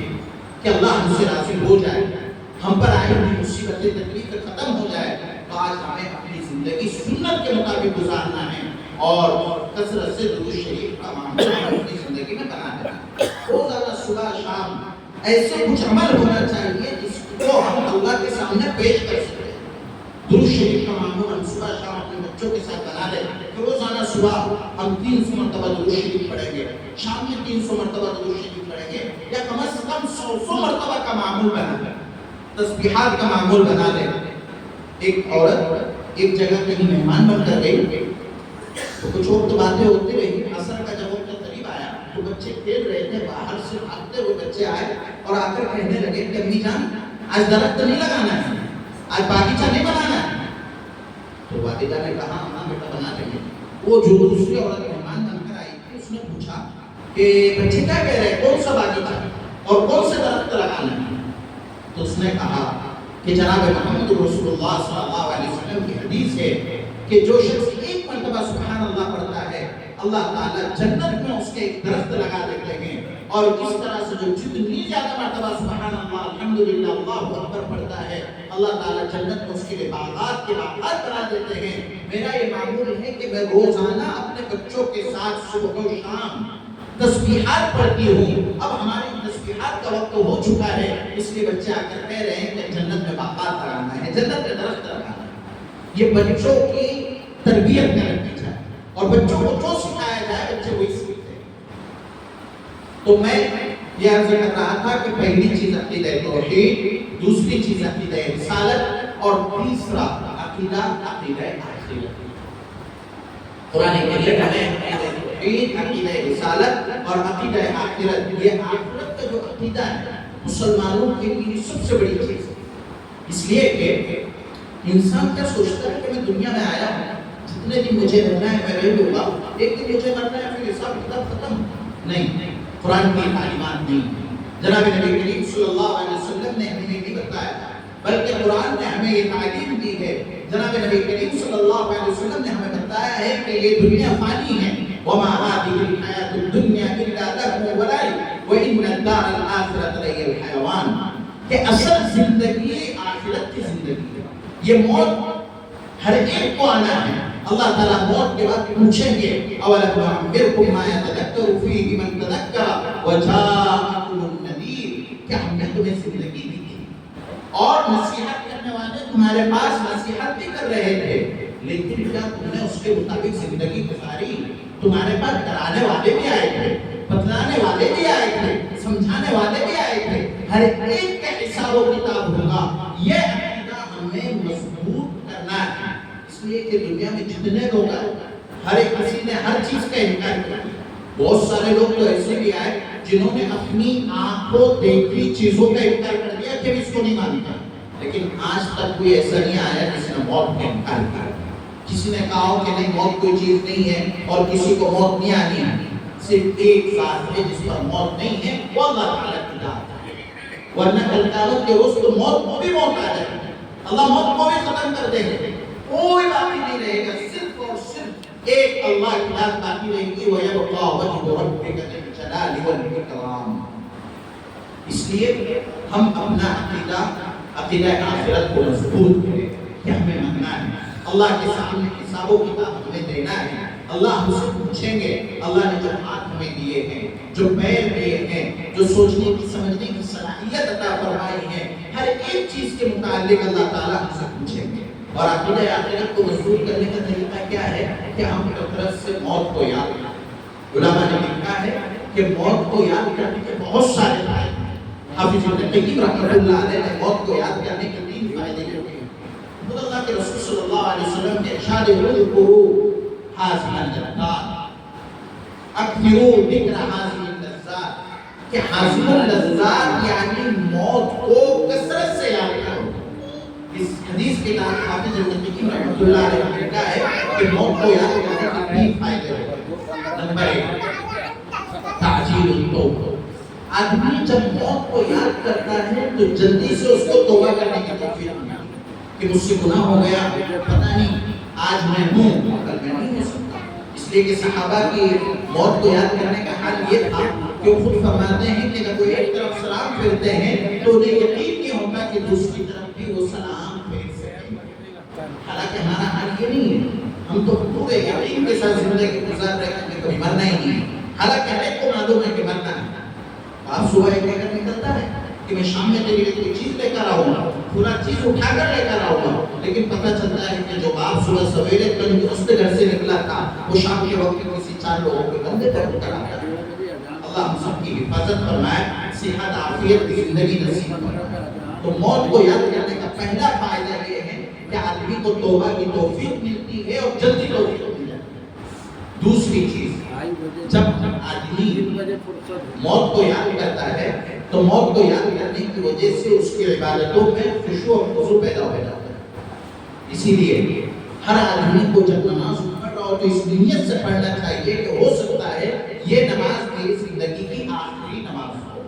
کہ اللہ ہم سے راضی ہو جائے, ہم پر آئی ہوئی مصیبتیں تکلیفیں ختم ہو جائے, تو آج ہمیں اپنی زندگی سنت کے مطابق گزارنا ہے اور کثرت سے درود شریف کا معمول اپنی زندگی میں بنا دینا. روزانہ صبح شام ایسے کچھ عمل ہونا چاہیے جس کو ہم اللہ کے سامنے پیش کر سکیں. بچوں کے ساتھ بنا لیں کہ روزانہ صبح ہم 300 مرتبہ درود شریف پڑھیں گے، شام میں 300 مرتبہ درود شریف پڑھیں گے، یا کم از کم 100 مرتبہ کا معمول بنا لیں، تسبیحات کا معمول بنا لیں۔ ایک عورت ایک جگہ کہیں مہمان بن کر گئی تو کچھ وقت باتیں ہوتی رہی، عصر کا جب وقت قریب آیا تو بچے کھیل رہے تھے، باہر سے بھاگتے ہوئے بچے آئے اور آ کر کہنے لگے کہ امی جان آج درخت نہیں لگانا ہے، آج باغیچہ نہیں بنانا ہے۔ تو والدہ نے کہا ہاں بیٹا بنا لیں گے۔ وہ جو دوسری عورت مہمان بن کر آئی تھی اس نے پوچھا کہ بچے کیا کہہ رہے ہیں، کون سا باغیچہ اور کون سے درخت لگانا ہے؟ تو اس نے کہا کہ جناب محمد رسول اللہ صلی اللہ علیہ وسلم کی حدیث ہے کہ جو شخص ایک مرتبہ سبحان اللہ پڑھتا ہے اللہ تعالیٰ جنت میں اس کے ایک درخت لگا دیتے ہیں، اور اس طرح سے جو جتنی زیادہ مرتبہ سبحان اللہ الحمدللہ اللہ اکبر پڑھتا ہے اللہ تعالیٰ جنت میں اس کے لیے باغات کے باغات بنا دیتے ہیں۔ میرا یہ معمول ہے کہ میں روزانہ اپنے بچوں کے ساتھ صبح و شام تسبیحات پڑھتی ہوں۔ اب ہماری تسبیحات کا وقت ہو چکا ہے، اس لیے بچے آ کر کہہ رہے ہیں کہ جنت میں باغات لگانا ہے، جنت میں درخت لگانا ہے۔ یہ بچوں کی تربیت کا نتیجہ ہے، اور بچوں کو جو سکھایا جائے بچے وہی سیکھتے ہیں۔ تو میں یہ عرض کر رہا تھا کہ پہلی چیز عقیدہ توحید، دوسری چیز عقیدہ رسالت، اور تیسرا عقیدہ آخرت۔ قرآن کریم میں عقیدہ رسالت اور عقیدہ آخرت، یہ آخرت کا جو عقیدہ ہے مسلمانوں کے لیے سب سے بڑی چیز ہے۔ اس لیے کہ انسان کیا سوچتا ہے کہ میں دنیا میں آیا ہوں، جتنے دن مجھے رہنا ہے میں رہ لوں گا، ایک دن مجھے مرنا ہے پھر حساب کتاب ختم۔ نہیں، قرآن کی تعلیمات نہیں، جناب نبی کریم صلی اللہ علیہ وسلم نے ہمیں نہیں بتایا، بلکہ قرآن نے ہمیں یہ تعلیم دی ہے۔ جناب نبی کریم صلی اللہ علیہ وسلم نے ہمیں بتایا ہے کہ یہ دنیا فانی ہے، وَمَا هَٰذِهِ الْحَيَاةُ الدُّنْيَا إِلَّا لَهْوٌ وَلَعِبٌ وَإِنَّ الدَّارَ الْآخِرَةَ لَهِيَ الْحَيَوَانُ، کہ اصل زندگی آخرت کی زندگی ہے۔ یہ موت ہر ایک کو آنا ہے۔ اللہ تعالیٰ موت کے بعد پوچھیں گے اَوَلَمْ نُعَمِّرْكُم مَّا يَتَذَكَّرُ فِيهِ مَن تَذَكَّرَ وَجَاءَكُمُ النَّذِيرُ، کہ ہم نے تمہیں زندگی دی تھی اور نصیحت کرنے والے تمہارے پاس نصیحت بھی کر رہے تھے، لیکن کیا تم نے اس کے مطابق زندگی گزاری؟ تمہارے پاس ڈرانے والے بھی آئے تھے، بتلانے والے بھی آئے تھے، سمجھانے والے بھی آئے تھے، ہر ایک کا حساب و کتاب ہوگا۔ یہ عقیدہ ہمیں مضبوط کرنا ہے، اس لیے کہ دنیا میں جتنے لوگ آئے ہر ایک کسی نے ہر چیز کا انکار کیا۔ بہت سارے لوگ تو ایسے بھی آئے جنہوں نے اپنی آنکھوں دیکھی چیزوں کا انکار کر دیا کہ اس کو نہیں مانتا، لیکن آج تک کوئی ایسا نہیں آیا جس نے موت کا انکار کیا۔ کسی نے کہا ہو کہ نہیں موت کوئی چیز نہیں ہے اور کسی کو موت نہیں آنی ہے، صرف ایک ذات ہے جس پر موت نہیں ہے، وہ اللہ تعالیٰ کی ذات ہے، ورنہ کل قیامت کے روز تو موت کو بھی موت آ جائے گی، اللہ موت کو بھی ختم کر دے گا، کوئی باقی نہیں رہے گا، صرف اور صرف ایک اللہ کی ذات باقی رہے گی، وَيَبْقَى وَجْهُ رَبِّكَ ذِو الْجَلَالِ وَالْإِكْرَامِ۔ اس لیے ہم اپنا عقیدہ آخرت کو مضبوط کریں کہ ہمیں ماننا ہے، اللہ کے سامنے حساب و کتاب ہمیں دینا ہے، اللہ ہم سے پوچھیں گے۔ اللہ نے جو ہاتھ ہمیں دیے ہیں، جو پیر دیے ہیں، جو سوچنے کی سمجھنے کی صلاحیت عطا فرمائی ہے، ہر ایک چیز کے متعلق اللہ تعالیٰ ہم سے پوچھیں گے۔ اور عقیدہ آخرت کو مضبوط کرنے کا طریقہ کیا ہے کہ ہم کثرت سے موت کو یاد کریں۔ علماء نے لکھا ہے کہ موت کو یاد کرنے کے بہت سارے فائدے ہیں۔ حافظ ابن قیم رحمۃ اللہ علیہ نے موت کو یاد کرنے کے 3 فائدے لکھے ہیں۔ خود اللہ کے رسول صلی اللہ علیہ وسلم کے ارشاد اذکروا حاذہ اللذات، اکثروا ذکر حاذہ اللذات، کہ حاذہ اللذات یعنی موت کو کثرت سے یاد کرو۔ اس حدیث کے تحت حافظ ابن قیم رحمۃ اللہ علیہ نے لکھا ہے کہ موت کو یاد کرنے کے 3 فائدے ہیں۔ نمبر 1 تعجیل التوبہ، آدمی جب موت کو یاد کرتا ہے تو جلدی سے اس کو توبہ کرنے کی توفیق ملتی ہے کہ مجھ سے گناہ ہو گیا، پتہ نہیں آج میں ہوں کل میں نہیں ہو سکتا۔ اس لیے کہ صحابہ کی موت کو یاد کرنے کا حال یہ تھا کہ وہ خود فرماتے ہیں کہ جب وہ ایک طرف سلام پھیرتے ہیں تو انہیں یقین نہیں ہوتا کہ دوسری طرف بھی وہ سلام پھیر سکیں۔ حالانکہ ہمارا حال یہ نہیں ہے، ہم تو پورے یقین کے ساتھ زندگی گزار رہے ہیں کہ کبھی مرنا ہی نہیں ہے، حالانکہ ہر ایک کو معلوم ہے کہ مرنا ہے۔ آپ صبح ایک لے کر نکلتا ہے کہ میں شام میں تیرے لیے کوئی چیز لے کر آؤں گا، پورا چیز اٹھا کر لے کر آؤں گا، لیکن پتہ چلتا ہے کہ جو باپ صبح سویرے تندرست گھر سے نکلا تھا وہ شام کے وقت کسی 4 لوگوں کے کندھے پر اٹھ کر آتا ہے۔ اللہ ہم سب کی حفاظت فرمائے، صحت عافیت کی زندگی نصیب فرمائے۔ تو موت کو یاد کرنے کا پہلا فائدہ یہ ہے کہ آدمی کو توبہ کی توفیق ملتی ہے اور جلدی توفیق مل جاتی ہے۔ دوسری چیز، جب آدمی موت کو یاد کرتا ہے تو موت کو یاد کرنے کی وجہ سے اس کی عبادتوں میں خشوع اور خضوع پیدا ہو جاتا ہے۔ اسی لیے ہر آدمی کو جب نماز پڑھ رہا ہو تو اس نیت سے پڑھنا چاہیے کہ ہو سکتا ہے یہ نماز میری زندگی کی آخری نماز ہو۔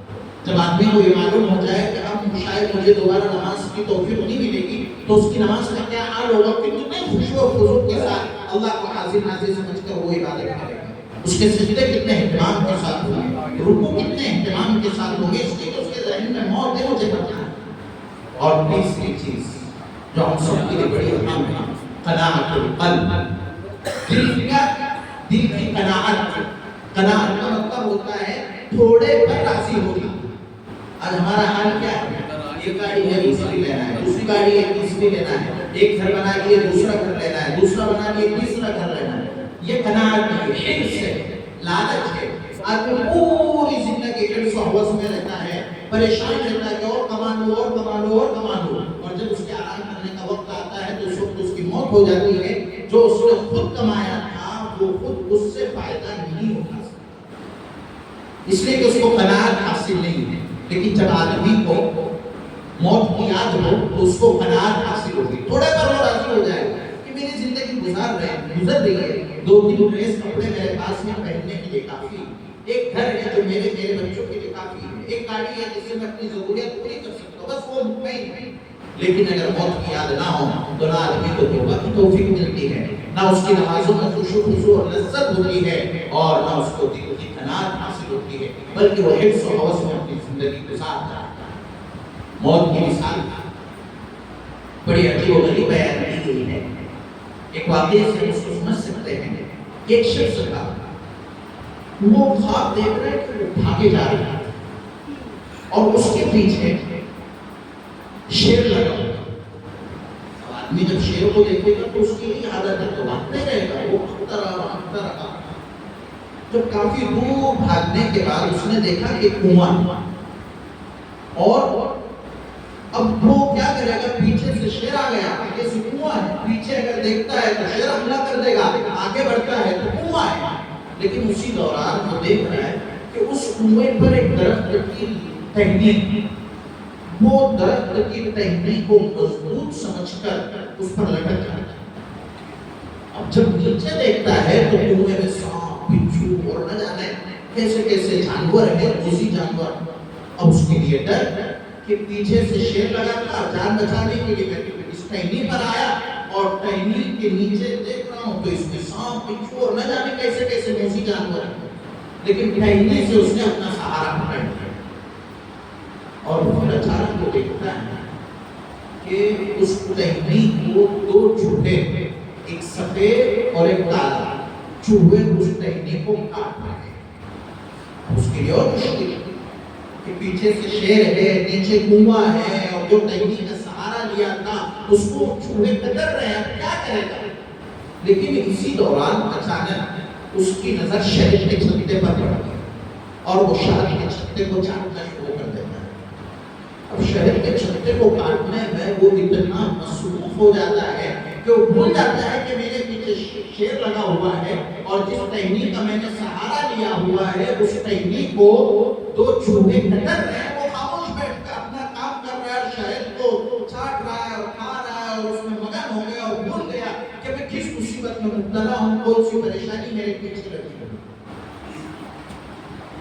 جب آدمی کو یہ معلوم ہو جائے کہ اب شاید مجھے دوبارہ نماز کی توفیق نہیں ملے گی تو اس کی نماز کا کیا حال ہوگا، کتنے خشوع اور خضوع کے ساتھ اللہ کو حاضر ناظر سمجھ کر وہ عبادت کرے گا، اس کے سجدے کتنے اہتمام کے ساتھ ہوں گے، رکوع کتنے اہتمام کے ساتھ ہوں گے، اس لیے اس کے ذہن میں موت ہے مجھے بچنا ہے۔ اور تیسری چیز جو ہم سب کے لیے بڑی اہم ہے، قناعت القلب، دل کی قناعت۔ قناعت کا مطلب ہوتا ہے تھوڑے پر راضی ہونا۔ آج ہمارا حال کیا ہے، یہ گاڑی ہے دوسری لینا ہے، دوسری گاڑی ہے تیسری لینا ہے، ایک گھر بنا لیے دوسرا گھر لینا ہے، دوسرا بنا لیے تیسرا گھر لینا ہے۔ یہ قناعت ہے، حرص ہے، لالچ ہے۔ آدمی پوری زندگی حرص و ہوس میں رہتا ہے، پریشان رہتا ہے کہ اور کما لو اور کما لو اور کما لو، اور جب اس کے آرام کرنے کا وقت آتا ہے تو اس وقت اس کی موت ہو جاتی ہے۔ جو اس نے خود کمایا تھا وہ خود اس سے فائدہ نہیں اٹھا سکتا، اس لیے کہ اس کو قناعت حاصل نہیں ہے۔ لیکن جب آدمی کو موت کی یاد ہو تو اس کو قناعت حاصل ہوگی، تھوڑے پر وہ راضی ہو جائے گا کہ میری زندگی گزر رہی ہے، 2-3 ڈریس کپڑے میرے پاس میں پہننے کے لیے کافی، ایک گھر ہے جو میرے بچوں کے لیے کافی ہے، ایک گاڑی ہے جس سے میں اپنی ضروریات پوری کر سکتا ہوں، بس وہ مطمئن ہے۔ لیکن اگر موت کی یاد نہ ہو تو نہ آدمی کو توبہ کی توفیق ملتی ہے، نہ اس کی نمازوں میں خشوع اور لذت ہوتی ہے، اور نہ اس کو دل کی قناعت حاصل ہوتی ہے، بلکہ وہ حرص و ہوس میں اپنی زندگی گزارتا ہے۔ موت کی مثال بڑی عجیب و غریب بیان کی گئی ہے۔ ایک واقعے سے ہم اس کو سمجھ سکتے ہیں۔ ایک شخص کا وہ خواب دیکھ رہے کہ وہ بھاگے جا رہا ہے اور اس کے پیچھے شیر لگا ہوا۔ آدمی جب شیر کو دیکھے گا تو اس کی ہی عادت ہے تو بھاگتے رہے گا، وہ بھاگتا رہا۔ جب کافی دور بھاگنے کے بعد اس نے دیکھا کہ کنواں، اور اب وہ کیا کرے گا، پیچھے سے شیر آ گیا، آگے سے کنواں ہے، پیچھے اگر دیکھتا ہے تو شیر حملہ کر دے گا، آگے بڑھتا ہے تو کنواں ہے۔ لیکن اسی دوران وہ دیکھ رہا ہے کہ اس کنویں پر ایک درخت کی ٹہنی، وہ درخت کی ٹہنی کو مضبوط سمجھ کر اس پر لٹک جاتا ہے۔ اب جب نیچے دیکھتا ہے تو کنویں میں سانپ، بچھو اور نہ جانے کیسے کیسے جانور ہیں، موذی جانور۔ اب اس کے لیے ڈر کہ پیچھے سے شیر لگا تھا، جان بچانے کے لیے میں اس ٹہنی پر آیا اور ٹہنی کے نیچے دیکھ رہا ہوں تو اس میں سانپ، بچھو اور نہ جانے کیسے کیسے موذی جانور ہیں، لیکن ٹہنی سے اس نے اپنا سہارا پکڑ لیا۔ اور پھر اچانک وہ دیکھتا ہے کہ اس ٹہنی کو 2 چوہے، ایک سفید اور ایک کالا چوہے اس ٹہنی کو کاٹ رہے ہیں۔ اس کے لیے اور مشکل کہ پیچھے سے شیر ہے، نیچے کنواں ہے، اور جو ٹہنی کا سہارا لیا تھا اس کو چوہے کتر رہے ہیں، کیا کرے گا؟ لیکن اسی دوران اچانک اس کی نظر شہد کے چھتے پر پڑ گئی اور وہ شہد کے چھتے کو چاٹنا شروع کر دیتا ہے۔ اب شہد کے چھتے کو کاٹنے میں وہ اتنا مصروف ہو جاتا ہے کہ وہ بھول جاتا ہے کہ میرے پیچھے شیر لگا ہوا ہے، اور جس ٹہنی کا میں نے سہارا لیا ہوا ہے اس ٹہنی کو 2 چوہے کتر رہے ہیں۔ وہ خاموش بیٹھ کر اپنا کام کر رہا ہے، شہد کو چاٹ رہا ہے اور کھا رہا ہے، اور اس میں مگن ہو گیا اور بھول گیا کہ میں کس مصیبت میں مبتلا ہوں، کون سی پریشانی میرے پیچھے لگی ہے۔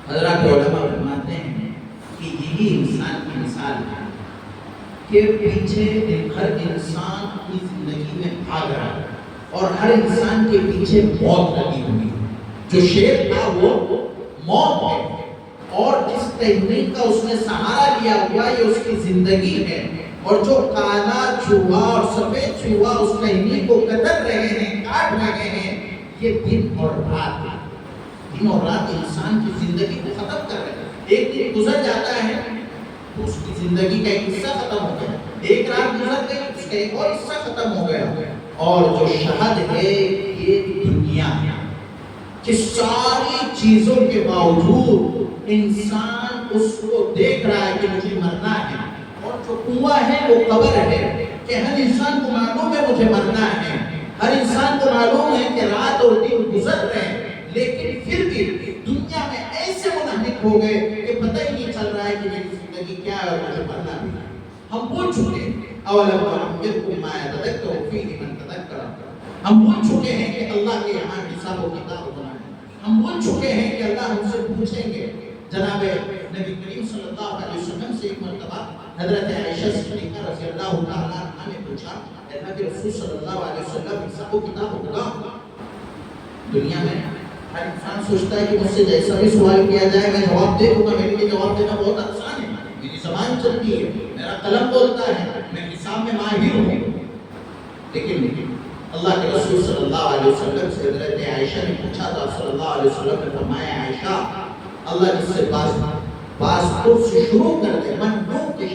حضرات علماء فرماتے ہیں کہ یہی انسان کی مثال ہے کہ پیچھے ہر انسان اپنی زندگی میں بھاگ رہا ہے اور ہر انسان کے پیچھے موت لگی ہوئی ہے۔ جو شیر تھا وہ موت ہے، اور جس ٹہنی کا اس نے سہارا لیا ہوا یہ اس کی زندگی ہے، اور جو کالا چوہا اور سفید چوہا اس ٹہنی کو کتر رہے ہیں، کاٹ رہے ہیں، یہ دن اور رات ہے۔ دن اور رات انسان کی زندگی کو ختم کر رہے ہیں۔ ایک دن گزر جاتا ہے، تو اس کی زندگی کا ایک حصہ ختم ہو گیا. ایک رات گزر گئی, اس کا ایک اور حصہ ختم ہو گیا. اور جو شہد ہے یہ دنیا ہے کہ ساری چیزوں کے باوجود انسان اس کو دیکھ رہا ہے کہ مجھے مرنا ہے. اور جو کنواں ہے وہ قبر ہے کہ ہر انسان کو معلوم ہے مجھے مرنا ہے. ہر انسان کو معلوم ہے کہ رات اور دن گزر رہے ہیں, لیکن پھر بھی دنیا میں ایسے منہمک ہو گئے کہ پتہ ہی نہیں چل رہا ہے کہ میری زندگی کیا ہے اور مجھے مرنا بھی ہے. ہم بھول چکے ہیں اولم نعمرکم ما یتذکر فیہ من تذکر. ہم بھول چکے ہیں کہ اللہ کے یہاں حساب و کتاب ہونا ہے. ہم بھول چکے ہیں کہ اللہ ہم سے پوچھیں گے. جناب نبی کریم صلی اللہ علیہ وسلم سے ایک مرتبہ حضرت عائشہ صدیقہ رضی اللہ تعالیٰ عنہ نے پوچھا, نبی رسول صلی اللہ علیہ وسلم حساب و کتاب ہوگا؟ دنیا میں ہر انسان سوچتا ہے کہ مجھ سے جیسا بھی سوال کیا جائے میں جواب دے دوں گا. میرے لیے جواب دینا بہت آسان ہے, میری زبان چلتی ہے, میرا قلم بولتا ہے, میں حساب میں ماہر ہوں. لیکن اللہ کے رسول صلی اللہ علیہ وسلم سے حضرت عائشہ نے پوچھا تھا, صلی اللہ علیہ وسلم نے فرمایا, عائشہ اللہ جس سے پاسپورٹ سے شروع کر دے,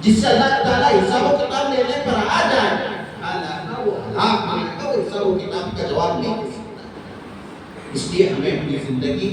جس سے اللہ تعالیٰ حساب و کتاب لینے پر آ جائے, وہ ہلاک ہونے کا, وہ حساب و کتاب کا جواب نہیں دے سکتا. اس لیے ہمیں اپنی زندگی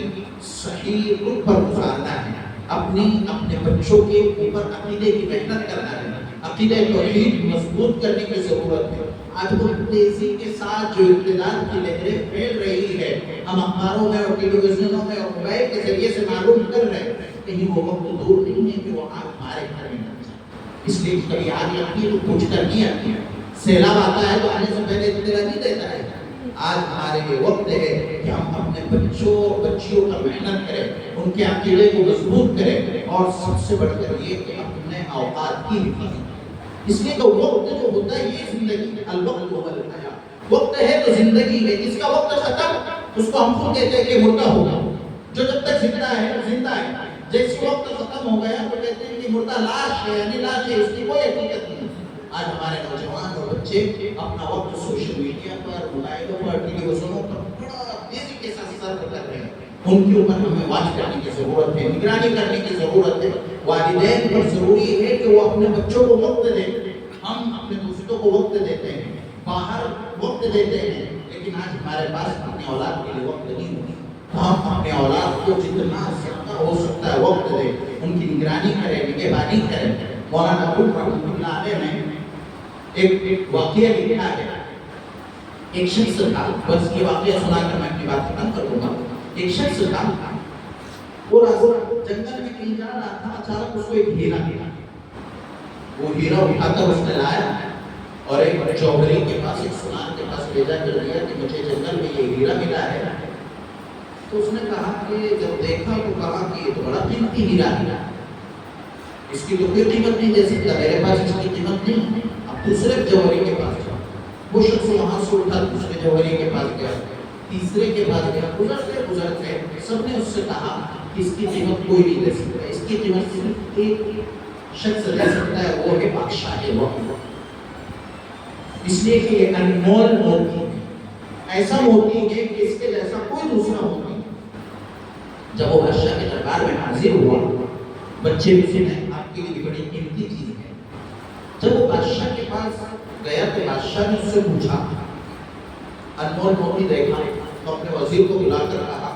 صحیح رخ پر گزارنا ہے. اپنے بچوں کے اوپر عقیدے کی محنت کرنا ہے. عقیدہ توحید مضبوط کرنے کی ضرورت ہے. آج بہت تیزی کے ساتھ جو اقتدار کی لہریں پھیل رہی ہے, ہم اخباروں میں اور ٹیلی ویژنوں میں اور موبائل کے ذریعے سے معلوم کر رہے ہیں, کہیں وہ وقت دور نہیں ہے کہ وہ آگ ہمارے گھر میں لگ جائے. اس لیے کبھی آگ لگتی ہے تو پوچھ کر نہیں آتی ہے, سیلاب آتا ہے تو آنے سے پہلے اطلاع نہیں دیتا ہے. آج ہمارے لیے وقت ہے کہ ہم اپنے بچوں اور بچیوں پر محنت کریں, ان کے عقیدے کو مضبوط کریں, اور سب سے بڑھ کر یہ کہ اپنے اوقات کی حفاظت. اس لیے تو وقت جو ہوتا ہے یہ زندگی, الوقت هو الحیاۃ. وقت ہے تو زندگی ہے. جس کا وقت ختم اس کو ہم خود کہتے ہیں کہ مردہ ہوگا. جو جب تک زندہ ہے زندہ ہے, جیسے وقت ختم ہو گیا تو کہتے ہیں کہ مردہ لاش ہے, یعنی لاش ہے, اس کی کوئی حقیقت نہیں. آج ہمارے نوجوان اور بچے اپنا وقت سوشل میڈیا پر, موبائلوں پر, ٹیلی ویژنوں پر بڑا تیزی کے ساتھ صرف کر رہے ہیں. ان کے اوپر ہمیں واچ کرنے کی ضرورت ہے, نگرانی کرنے کی ضرورت ہے. والدین پر ضروری ہے کہ وہ اپنے بچوں کو وقت دیں. ہم اپنے دوستوں کو وقت دیتے ہیں, باہر وقت دیتے ہیں, لیکن آج ہمارے پاس اپنے اولاد کے لیے وقت نہیں ہوتی. ہم اپنے اولاد کو جتنا زیادہ ہو سکتا ہے وقت دیں, ان کی نگرانی کریں, نگہبانی کریں. مولانا ابو رحمۃ اللہ علیہ نے ایک واقعہ لکھا ہے. ایک شخص تھا, بس یہ واقعہ سنا کر میں اپنی بات ختم کر دوں گا. ایک شخص تھا, وہ جنگل میں کہیں جا رہا تھا, اچانک اس کو ایک ہیرا ملا. وہ ہیرا اٹھا کر اس نے لایا اور ایک چوبری کے پاس, ایک سنان کے پاس بھیجا کر دیا کہ مجھے جنگل میں یہ ہیرا ملا ہے. تو اس نے کہا کہ جب دیکھا تو کہا کہ یہ تو بڑا قیمتی ہیرا ہے, اس کی تو کوئی قیمت نہیں دے سکتا, میرے پاس اس کی قیمت نہیں. اب دوسرے جوہری کے پاس جاؤ. وہ شخص وہاں سے اٹھا دوسرے جوہری کے پاس گیا, تیسرے کے پاس گیا. گزرتے سب نے اس سے کہا کہ اس کی قیمت کوئی نہیں دے سکتا, اس کی قیمت صرف ایک شخص دے سکتا ہے, وہ ہے بادشاہ وقت. اس لیے کہ یہ انمول موتی ہے, ایسا موتی ہے کہ اس کے جیسا کوئی دوسرا موتی نہیں. جب وہ بادشاہ کے دربار میں حاضر ہوا, بچے بھی سنے آپ کے لیے بڑی قیمتی چیز ہے. جب وہ بادشاہ کے پاس گیا تو بادشاہ نے اس سے پوچھا, انمول موتی دیکھا, تو اپنے وزیر کو بلا کر کہا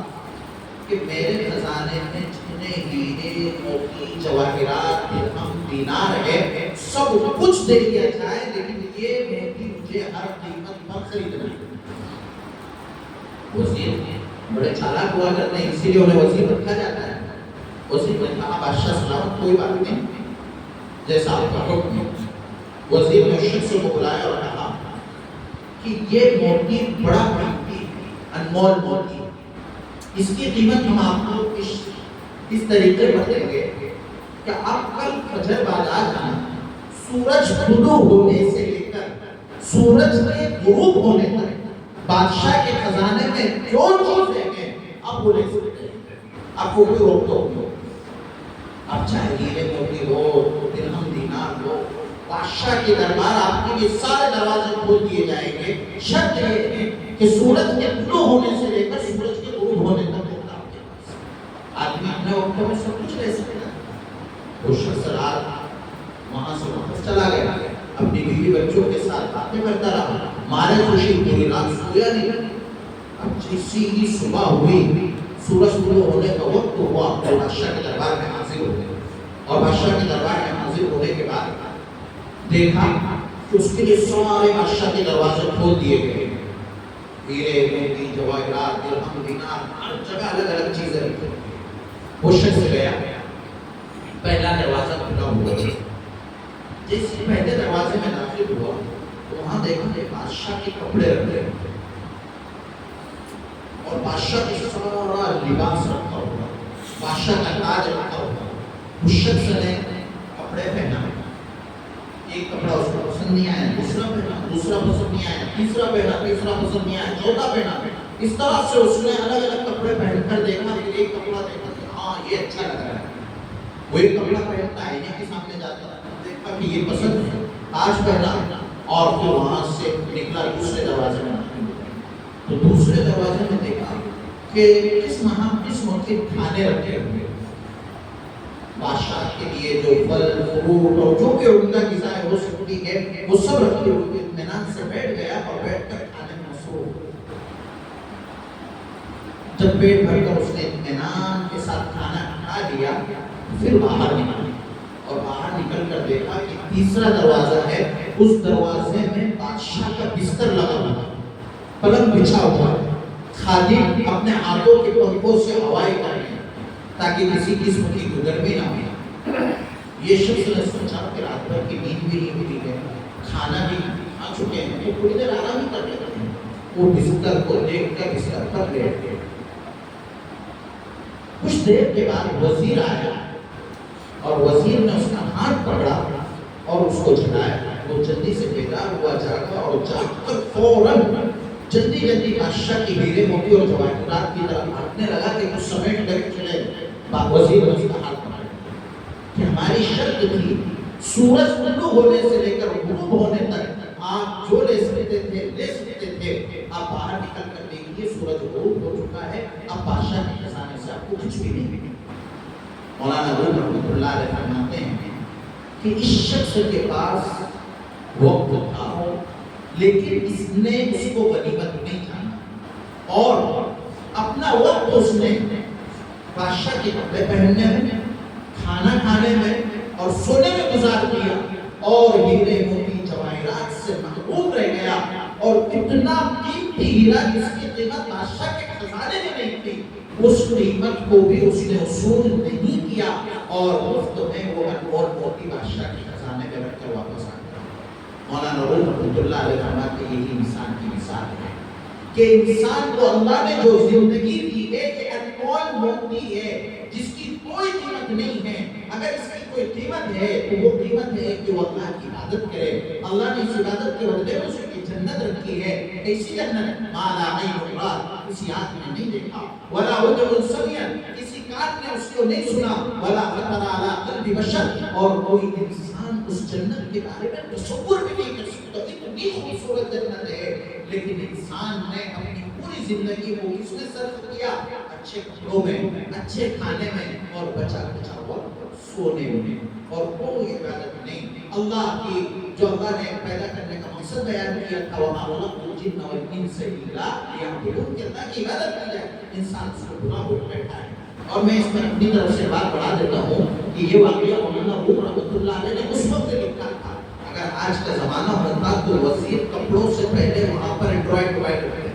کہ میرے خزانے میں جتنے ہیرے, موتی, جواہرات, درہم, دینار ہے, سب کچھ دے دیا جائے, لیکن یہ موتی مجھے ہر قیمت پر خریدنا ہے. وزیر بڑے چالاک ہوا کرتے ہیں, اسی لیے انہیں وزیر رکھا جاتا ہے. وزیر نے کہا بادشاہ سلامت, کوئی بات نہیں, جیسا آپ کا حکم ہے. وزیر نے اس شخص کو بلایا اور کہا کہ یہ موتی بڑا قیمتی ہے, انمول موتی, اس کی قیمت ہم آپ کو اس طریقے پر دیں گے کہ آپ کل فجر بعد آ جانا, سورج طلوع ہونے سے لے کر سورج کے غروب ہونے تک بادشاہ کے خزانے میں جو چیز دیں گے آپ وہ لے سکتے ہیں, آپ کو کوئی روک ٹوک نہیں. آپ چاہے ہیرے موتی ہو, درہم دینار ہو, بادشاہ کے دربار آپ کے لیے سارے دروازے کھول دیے جائیں گے. شرط یہ ہے کہ سورج کے طلوع ہونے سے لے کر سورج کے غروب ہونے تک آپ کے پاس. آدمی اپنے وقت میں سب کچھ لے سکتا ہے, وہ شخص رات وہاں سے واپس چلا گیا، اپنی بیوی بچوں کے ساتھ باتیں کرتا رہا، مارے خوشی پوری رات سویا نہیں۔ اب جیسی ہی صبح ہوئی، سورج طلوع ہونے کا وقت ہوا تو بادشاہ کے دربار میں حاضر ہو گئے، اور بادشاہ کے دربار میں حاضر ہونے کے بعد دیکھا کہ اس کے لیے سارے بادشاہ کے دروازے کھول دیے گئے، ہیرے موتی جواہرات درہم دینار ہر جگہ الگ الگ چیزیں رکھی۔ وہ شخص گیا، پہلا دروازہ کھلا ہوا، جیسے پہلے دروازے میں داخل ہوا تو وہاں دیکھا کہ بادشاہ کے کپڑے رکھے اور بادشاہ کا سارا لباس رکھا ہوا، بادشاہ کا تاج رکھا ہوا۔ اس شخص نے کپڑے پہنا، ایک کپڑا اس کو پسند نہیں آیا، دوسرا پہنا، دوسرا پسند نہیں آیا، تیسرا پہنا، تیسرا پسند نہیں آیا، چوتھا پہنا۔ اس طرح سے اس نے الگ الگ کپڑے پہن کر دیکھا، پھر ایک کپڑا دیکھا کہ ہاں یہ اچھا لگ رہا ہے، وہ ایک کپڑا پہنتا ہے، آئینے کے سامنے جاتا ہے، دیکھا کہ یہ پسند ہے، تاج پہنا، اور پھر وہاں سے نکلا دوسرے دروازے میں۔ تو دوسرے دروازے میں دیکھا کہ قسم کے کھانے رکھے ہوئے، بادشاہ کے لیے جو پھل فروٹ اور جو کہ عمدہ غذا ہو سکتی ہے وہ سب رکھے ہوئے۔ اطمینان سے بیٹھ گیا اور بیٹھ کر کھانے میں مصروف۔ جب پیٹ بھر کر اس نے اطمینان کے ساتھ کھانا کھا لیا، پھر باہر نکلا اور باہر نکل کر دیکھا کہ تیسرا دروازہ ہے، اس دروازے میں بادشاہ کا بستر لگا ہوا، پلنگ بچھا ہوا، خادم اپنے ہاتھوں کے پنکھوں سے ہوائیں کر رہے ہیں تاکہ کسی قسم کی گرمی نہ ہو۔ یہ شخص نے سوچا کہ رات بھر کی نیند بھی نہیں ہوئی ہے، کھانا بھی کھا چکے ہیں، تو تھوڑی دیر آرام ہی کر لیتے ہیں۔ وہ بستر کو دیکھ کر بستر پر لیٹ گئے۔ کچھ دیر کے بعد وزیر آیا اور وزیر نے اس کا ہاتھ پکڑا اور اس کو جھلایا۔ وہ جلدی سے بیدار ہوا، جاگا اور جاگ کر فوراً جلدی بادشاہ کی ہیرے موتی اور جواہرات کی طرف بھاگنے لگا کہ کچھ سمیٹ کر چلے۔ وزیر نے اس کا ہاتھ پکڑا کہ ہماری شرط تھی سورج طلوع ہونے سے لے کر غروب ہونے تک آپ جو لے سکتے تھے، آپ باہر نکل کر دیکھیے سورج غروب ہو چکا ہے، اب بادشاہ کے خزانے سے آپ کو کچھ بھی نہیں ملے۔ مولانا روم رحمۃ اللہ علیہ فرماتے ہیں کہ اس شخص کے پاس وقت تھا لیکن اس نے اس کو غنیمت نہیں جانا اور اپنا وقت اس نے بادشاہ کے کپڑے پہننے میں، کھانا کھانے میں اور سونے میں گزار دیا، اور ہیرے موتی جواہرات سے محروم رہ گیا، اور اتنا قیمتی ہیرا جس کی قیمت بادشاہ کے خزانے میں نہیں تھی، اس قیمت کو بھی اس نے وصول نہیں کیا، اور مفت میں وہ انمول موتی بادشاہ کے خزانے میں رکھ کر واپس آ گیا۔ مولانا روم رحمۃ اللہ علیہ فرماتے ہیں یہی انسان کی مثال ہے کہ انسان کو اللہ نے جو زندگی دی ہے کہ انمول موتی ہے جس کی کوئی قیمت نہیں ہے، اگر اس کی کوئی قیمت ہے تو وہ قیمت ہے کہ وہ اللہ کی عبادت کرے۔ اللہ نے اس عبادت کے بدلے میں اس کی جنت رکھی ہے، ایسی جنت ما لا عین رأت، کسی آنکھ نے نہیں دیکھا، ولا اذن سمعت، کسی کان نے اس کو نہیں سنا، ولا خطر علی قلب بشر، اور کوئی انسان اس جنت کے بارے میں تصور بھی نہیں کر سکتا۔ اتنی خوبصورت جنت ہے، لیکن انسان نے اپنی پوری زندگی کو اس میں صرف کیا اچھے کپڑوں میں، اچھے کھانے میں، اور بچا بچا ہوا سونے میں، اور کوئی عبادت نہیں۔ اللہ کی جو اللہ نے پیدا کرنے کا مقصد بیان کیا تھا، وَمَا خَلَقْتُ الْجِنَّ وَالْإِنسَ إِلَّا لِيَعْبُدُونِ، کہ اللہ کی عبادت کی جائے، انسان اس کو گناہ ہو بیٹھا ہے۔ اور میں اس میں اپنی طرف سے بات بڑھا دیتا ہوں کہ یہ واقعہ مولانا روم رحمۃ اللہ علیہ نے اس وقت لکھا تھا۔ اگر آج کا زمانہ ہوتا تو وزیر کپڑوں سے پہلے وہاں پر اینڈرائڈ موبائل رکھتے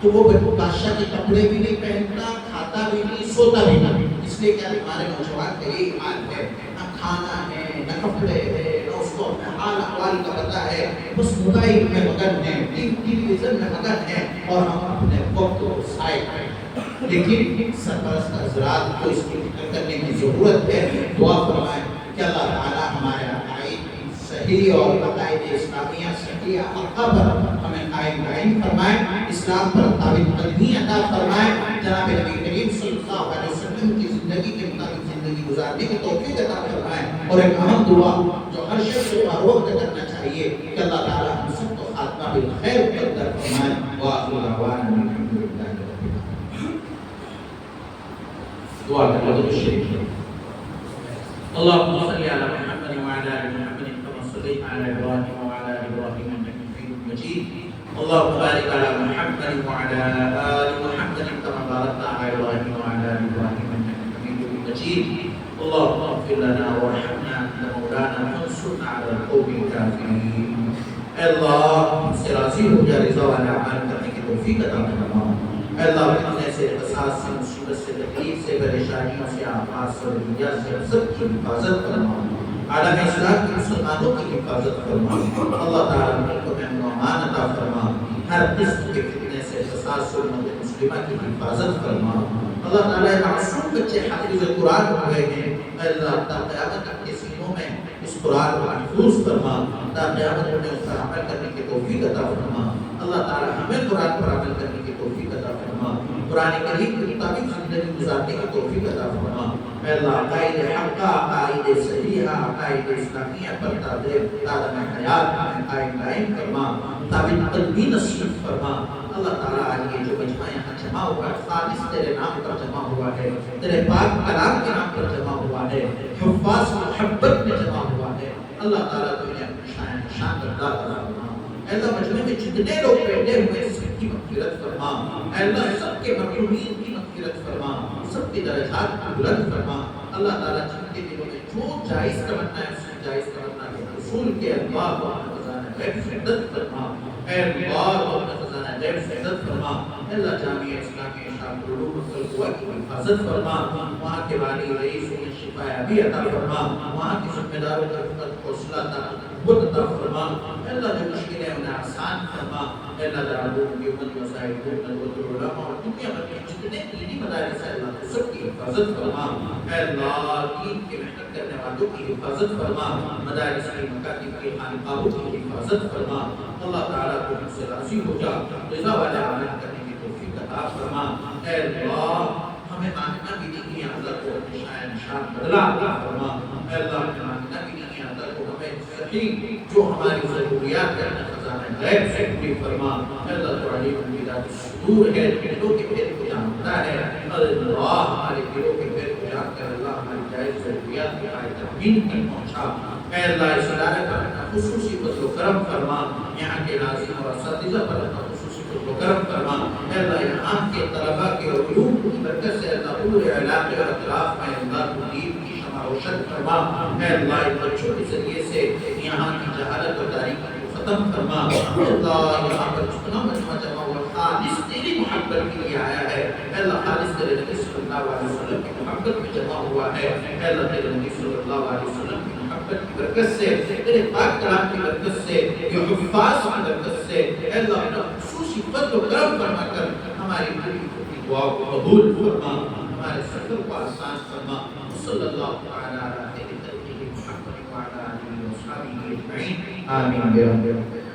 تو وہ بادشاہ کے کپڑے بھی نہیں پہنتا، کھاتا بھی نہیں، سوتا بھی نہیں۔ اس لیے کیا ہمارے نوجوان کا یہی حال ہے، نہ کھانا ہے، نہ کپڑے ہے، نہ اس کو اپنے حال احوال کا پتہ ہے، بس موبائل میں مگن ہے، ٹی ویژن میں مگن ہے، اور ہم اپنے وقت کو ضائع کریں۔ لیکن سرپرست حضرات کو اس کی فکر کرنے کی ضرورت ہے۔ دعا فرمائیں کہ اللہ تعالیٰ ہمارے عقائد صحیح اور عقائد اسلامیہ صحیح حقہ پر ہمیں قائم فرمائے، اسلام پر ثابت قدمی عطا فرمائے، جناب نبی کریم صلی اللہ علیہ وسلم کی زندگی کے مطابق زندگی گزارنے کی توفیق عطا فرمائے۔ اور ایک اہم دعا جو ہر شخص کو ہر وقت کرنا چاہیے کہ اللہ تعالیٰ ہم سب کو خاتمہ بالخیر مقدر فرمائے۔ وآخر دعوانا الحمدللہ رب العالمین۔ دعا کرنا تو شریف ہے۔ اللهم صل على محمد وعلى ال محمد كما صليت على ابراهيم وعلى ال ابراهيم انك حميد مجيد. اللهم بارك على محمد وعلى ال محمد كما باركت على ابراهيم وعلى ال ابراهيم انك حميد مجيد. اللهم اغفر لنا وارحمنا انت مولانا وانصرنا على القوم الكافرين. اے اللہ ہم سے راضی ہو جا، رضا والا عمل کرنے کی توفیق عطا فرما. اے اللہ فتنے سے، فساد سے، مصیبت سے، تکلیف سے، پریشانیوں سے، آفات سے، دنیا سے سب کی حفاظت فرما. عالم اسلام کے مسلمانوں کی حفاظت فرما. اللہ تعالیٰ ملک میں امن و امان عطا فرما. ہر قسم کے فتنے سے، فساد سے امت مسلمہ کی حفاظت فرما. اللہ تعالیٰ معصوم بچے حافظ قرآن ہوئے ہیں. اے اللہ تا قیامت تک کے سینوں میں اس قرآن کو محفوظ فرما. تا قیامت میں اس پر عمل کرنے کی توفیق عطا فرما. اللہ تعالیٰ ہمیں قرآن پر عمل کرنے کی توفیق عطا فرما. قرآن کریم کے مطابق زندگی گزارنے کی توفیق عطا فرما. اے اللہ عقائد حقہ، عقائد صحیحہ، عقائد اسلامیہ پر تعلیم حیات میں قائم فرما. ثابت قلبی نصیب فرما. اللہ تعالیٰ آج یہ جو مجمع یہاں جمع ہوا ہے، خالص تیرے نام پر جمع ہوا ہے، تیرے پاک کلام کے نام پر جمع ہوا ہے، حفاظ محبت میں جمع ہوا ہے. اللہ تعالیٰ تو انہیں اپنی شان بردار فرما. اے اللہ مجمع میں جتنے لوگ بیٹھے ہوئے سب کی مغفرت فرما. اے اللہ سب کے مرحومین کی مغفرت فرما، سب کے درجات کو بلند فرما. اللہ تعالیٰ جن کے دلوں میں جو جائز تمنا ہے اس میں جائز تمنا کے حصول کے اللہ کو اپنا خزانہ غیب سے مدد فرما. اے اللہ کو اپنا خزانہ غیب سے مدد فرما. اے اللہ جامعہ اسلامیہ شام العلوم والقوا کی حفاظت فرما. وہاں کے بانی رئیس انہیں شفا یابی عطا فرما. وہاں کے ذمہ داروں کا حوصلہ قوت عطا فرما. اے اللہ جو مشکلیں انہیں آسان فرما. اے اللہ دارالعلوم دیوبند مسائل ندوۃ العلماء اور دنیا بھر کے جتنے دینی مدارس ہیں اللہ سب کی حفاظت فرما. اے اللہ دین کی محنت کرنے والوں کی حفاظت فرما. مدارس کی، مکاتب کی، خانقاہوں کی حفاظت فرما. اللہ تعالیٰ کو ہم سے راضی ہو جا، رضا والے عمل کرنے کی توفیق عطا فرما. اے اللہ ہمیں مانگنا بھی نہیں ہے اللہ کو اپنی شان بدلا عطا فرما. اے اللہ ہمیں مانگنا بھی نہیں ہے اللہ کو ہمیں صحیح جو ہماری ضروریات ہے اپنا خزانہ غیب سے پوری فرما. اے اللہ تو علیم بذات الصدور ہے، دلوں کے پھر کو جانتا ہے. اللہ ہمارے دلوں کے پھر کو جان کر اللہ ہماری جائز ضروریات کی تکمیل تک پہنچا. اے اللہ اس ادارے پر اپنا خصوصی فضل و کرم فرما. یہاں کے ناظرین اور اساتذہ پر اپنا خصوصی فضل و کرم فرما. اے اللہ یہاں کے طلباء کے علوم کی برکت سے اللہ پورے علاقے اور اطراف میں اللہ کو دین کی شمع روشن فرما. اے اللہ ان بچوں کے ذریعے سے یہاں کی جہالت اور تاریکی کو ختم فرما. اے اللہ یہاں پر جتنا مجمع جمع ہوا خالص تیری محبت کے لیے آیا ہے. اے اللہ خالص تیرے نبی صلی اللہ علیہ وسلم کی محبت میں جمع ہوا ہے. اے اللہ تیرے نبی صلی اللہ علیہ وسلم کی محبت کی برکت سے، تیرے پاک کلام کی برکت سے، یہ حفاظ کی برکت سے اے اللہ اپنا خصوصی فضل و کرم فرما کر ہماری دعا کو قبول فرما، ہمارے سفر کو آسان فرما. صلی اللہ تعالی علیہ محمد وعلی آلہ وصحبہ اجمعین. آمین.